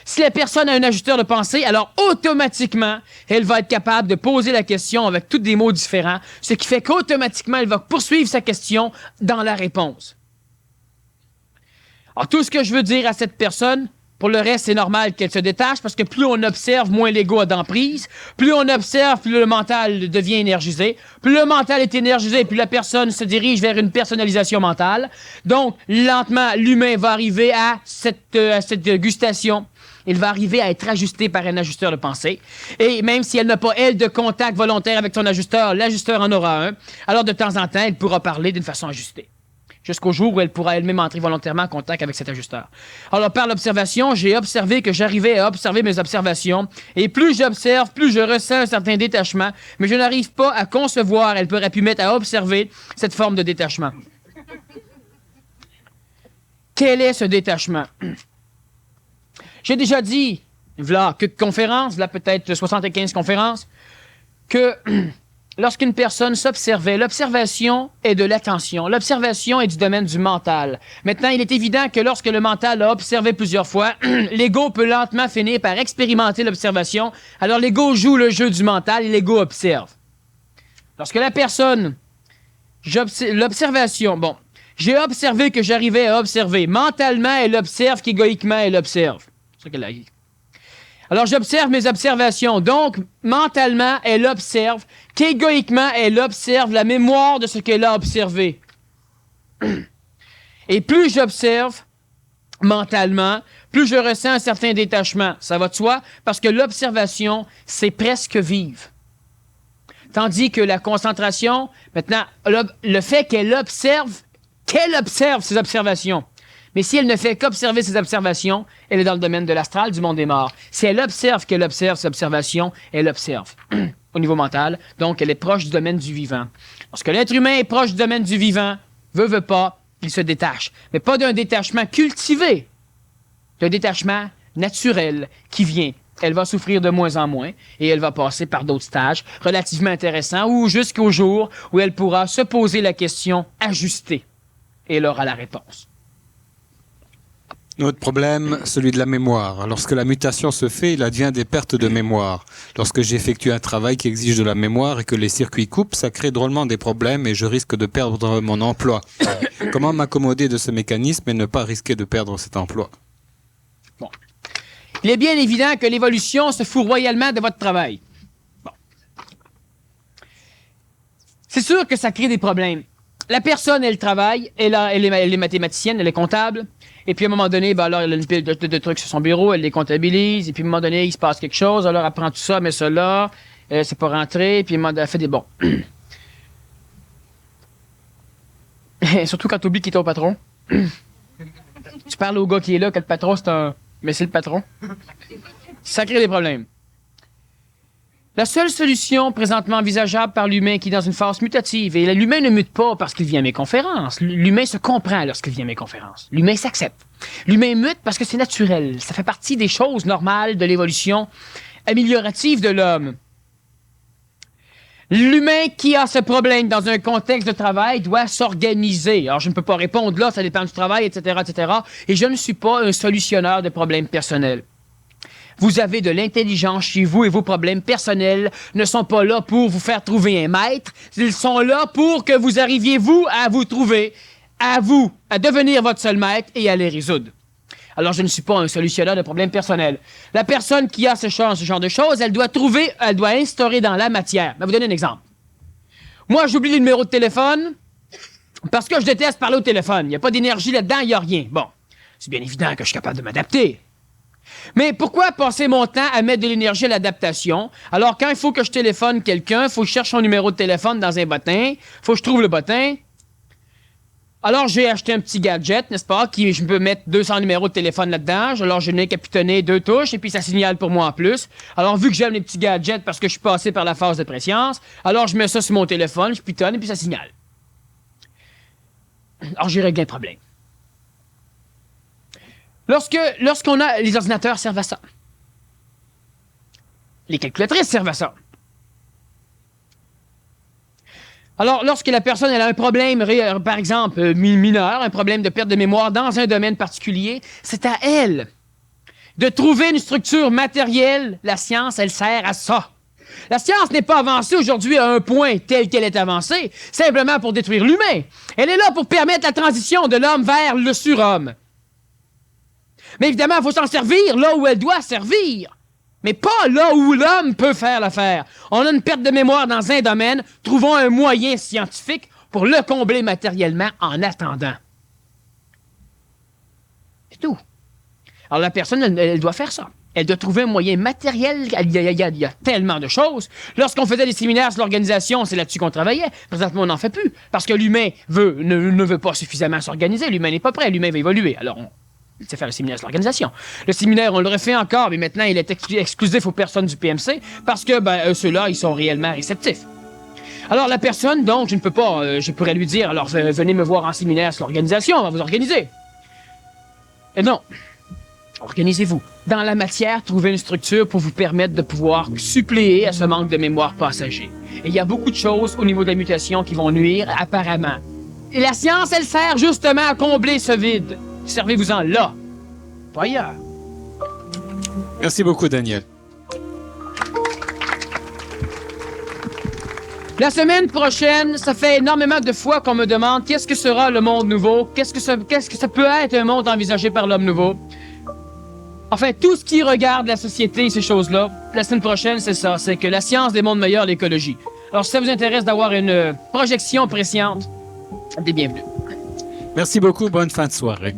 Si la personne a un ajusteur de pensée, alors automatiquement, elle va être capable de poser la question avec tous des mots différents, ce qui fait qu'automatiquement, elle va poursuivre sa question dans la réponse. Alors, tout ce que je veux dire à cette personne, pour le reste, c'est normal qu'elle se détache parce que plus on observe, moins l'ego a d'emprise. Plus on observe, plus le mental devient énergisé. Plus le mental est énergisé, plus la personne se dirige vers une personnalisation mentale. Donc, lentement, l'humain va arriver à cette gustation. Il va arriver à être ajusté par un ajusteur de pensée. Et même si elle n'a pas, elle, de contact volontaire avec son ajusteur, l'ajusteur en aura un. Alors, de temps en temps, elle pourra parler d'une façon ajustée. Jusqu'au jour où elle pourra elle-même entrer volontairement en contact avec cet ajusteur. Alors, par l'observation, j'ai observé que j'arrivais à observer mes observations. Et plus j'observe, plus je ressens un certain détachement. Mais je n'arrive pas à concevoir, elle pourrait pu mettre à observer cette forme de détachement. Quel est ce détachement? J'ai déjà dit, voilà quelques conférences, là peut-être 75 conférences, que lorsqu'une personne s'observait, l'observation est de l'attention. L'observation est du domaine du mental. Maintenant, il est évident que lorsque le mental a observé plusieurs fois, l'ego peut lentement finir par expérimenter l'observation. Alors, l'ego joue le jeu du mental et l'ego observe. Lorsque la personne... L'observation, bon, j'ai observé que j'arrivais à observer. Mentalement, elle observe qu'égoïquement, elle observe. C'est ça qu'elle a dit. Alors, j'observe mes observations. Donc, mentalement, elle observe qu'égoïquement, elle observe la mémoire de ce qu'elle a observé. Et plus j'observe mentalement, plus je ressens un certain détachement. Ça va de soi? Parce que l'observation, c'est presque vivre. Tandis que la concentration, maintenant, le fait qu'elle observe ses observations. Mais si elle ne fait qu'observer ses observations, elle est dans le domaine de l'astral, du monde des morts. Si elle observe qu'elle observe ses observations, elle observe au niveau mental. Donc, elle est proche du domaine du vivant. Lorsque l'être humain est proche du domaine du vivant, veut pas, il se détache. Mais pas d'un détachement cultivé, d'un détachement naturel qui vient. Elle va souffrir de moins en moins et elle va passer par d'autres stages relativement intéressants ou jusqu'au jour où elle pourra se poser la question ajustée et elle aura la réponse. Notre problème, celui de la mémoire. Lorsque la mutation se fait, il advient des pertes de mémoire. Lorsque j'effectue un travail qui exige de la mémoire et que les circuits coupent, ça crée drôlement des problèmes et je risque de perdre mon emploi. Comment m'accommoder de ce mécanisme et ne pas risquer de perdre cet emploi? Bon. Il est bien évident que l'évolution se fout royalement de votre travail. Bon. C'est sûr que ça crée des problèmes. La personne, elle travaille, elle est mathématicienne, elle est comptable, et puis à un moment donné, ben alors elle a une pile de trucs sur son bureau, elle les comptabilise, et puis à un moment donné, il se passe quelque chose, alors elle prend tout ça, met ça là, c'est pas rentré, puis elle fait des bons. Surtout quand tu oublies qui est ton patron. Tu parles au gars qui est là, que le patron, c'est un... Mais c'est le patron. Ça crée des problèmes. La seule solution présentement envisageable par l'humain qui est dans une phase mutative, et l'humain ne mute pas parce qu'il vient à mes conférences. L'humain se comprend lorsqu'il vient à mes conférences. L'humain s'accepte. L'humain mute parce que c'est naturel. Ça fait partie des choses normales de l'évolution améliorative de l'homme. L'humain qui a ce problème dans un contexte de travail doit s'organiser. Alors, je ne peux pas répondre là, ça dépend du travail, etc., etc. Et je ne suis pas un solutionneur de problèmes personnels. Vous avez de l'intelligence chez vous et vos problèmes personnels ne sont pas là pour vous faire trouver un maître. Ils sont là pour que vous arriviez, vous, à vous trouver, à devenir votre seul maître et à les résoudre. Alors, je ne suis pas un solutionneur de problèmes personnels. La personne qui a ce genre de choses, elle doit instaurer dans la matière. Je vais vous donner un exemple. Moi, j'oublie le numéro de téléphone parce que je déteste parler au téléphone. Il n'y a pas d'énergie là-dedans, il n'y a rien. Bon, c'est bien évident que je suis capable de m'adapter. Mais pourquoi passer mon temps à mettre de l'énergie à l'adaptation? Alors, quand il faut que je téléphone quelqu'un, il faut que je cherche son numéro de téléphone dans un bottin, il faut que je trouve le bottin. Alors, j'ai acheté un petit gadget, n'est-ce pas, qui je peux mettre 200 numéros de téléphone là-dedans. Alors, je n'ai capitonné 2 touches et puis ça signale pour moi en plus. Alors, vu que j'aime les petits gadgets parce que je suis passé par la phase de préscience, alors je mets ça sur mon téléphone, je pitonne et puis ça signale. Alors, j'ai réglé un problème. Lorsqu'on a... Les ordinateurs servent à ça. Les calculatrices servent à ça. Alors, lorsque la personne elle a un problème, par exemple, mineur, un problème de perte de mémoire dans un domaine particulier, c'est à elle de trouver une structure matérielle. La science, elle sert à ça. La science n'est pas avancée aujourd'hui à un point tel qu'elle est avancée, simplement pour détruire l'humain. Elle est là pour permettre la transition de l'homme vers le surhomme. Mais évidemment, il faut s'en servir là où elle doit servir. Mais pas là où l'homme peut faire l'affaire. On a une perte de mémoire dans un domaine, trouvons un moyen scientifique pour le combler matériellement en attendant. C'est tout. Alors la personne, elle doit faire ça. Elle doit trouver un moyen matériel. Il y a tellement de choses. Lorsqu'on faisait des séminaires sur l'organisation, c'est là-dessus qu'on travaillait. Présentement, on n'en fait plus. Parce que l'humain ne veut pas suffisamment s'organiser. L'humain n'est pas prêt. L'humain va évoluer. Alors, il sait faire le séminaire sur l'organisation. Le séminaire, on le refait encore, mais maintenant, il est exclusif aux personnes du PMC parce que ceux-là, ils sont réellement réceptifs. Alors, la personne, donc, je ne peux pas... je pourrais lui dire, alors, venez me voir en séminaire sur l'organisation, on va vous organiser. Et non. Organisez-vous. Dans la matière, trouvez une structure pour vous permettre de pouvoir suppléer à ce manque de mémoire passager. Et il y a beaucoup de choses au niveau de la mutation qui vont nuire, apparemment. Et la science, elle sert justement à combler ce vide. Servez-vous-en là, pas ailleurs. Merci beaucoup, Daniel. La semaine prochaine, ça fait énormément de fois qu'on me demande qu'est-ce que sera le monde nouveau, qu'est-ce que ça peut être un monde envisagé par l'homme nouveau. Enfin, tout ce qui regarde la société et ces choses-là, la semaine prochaine, c'est ça, c'est que la science des mondes meilleurs, l'écologie. Alors, si ça vous intéresse d'avoir une projection presciente, des bienvenus. Merci beaucoup, bonne fin de soirée.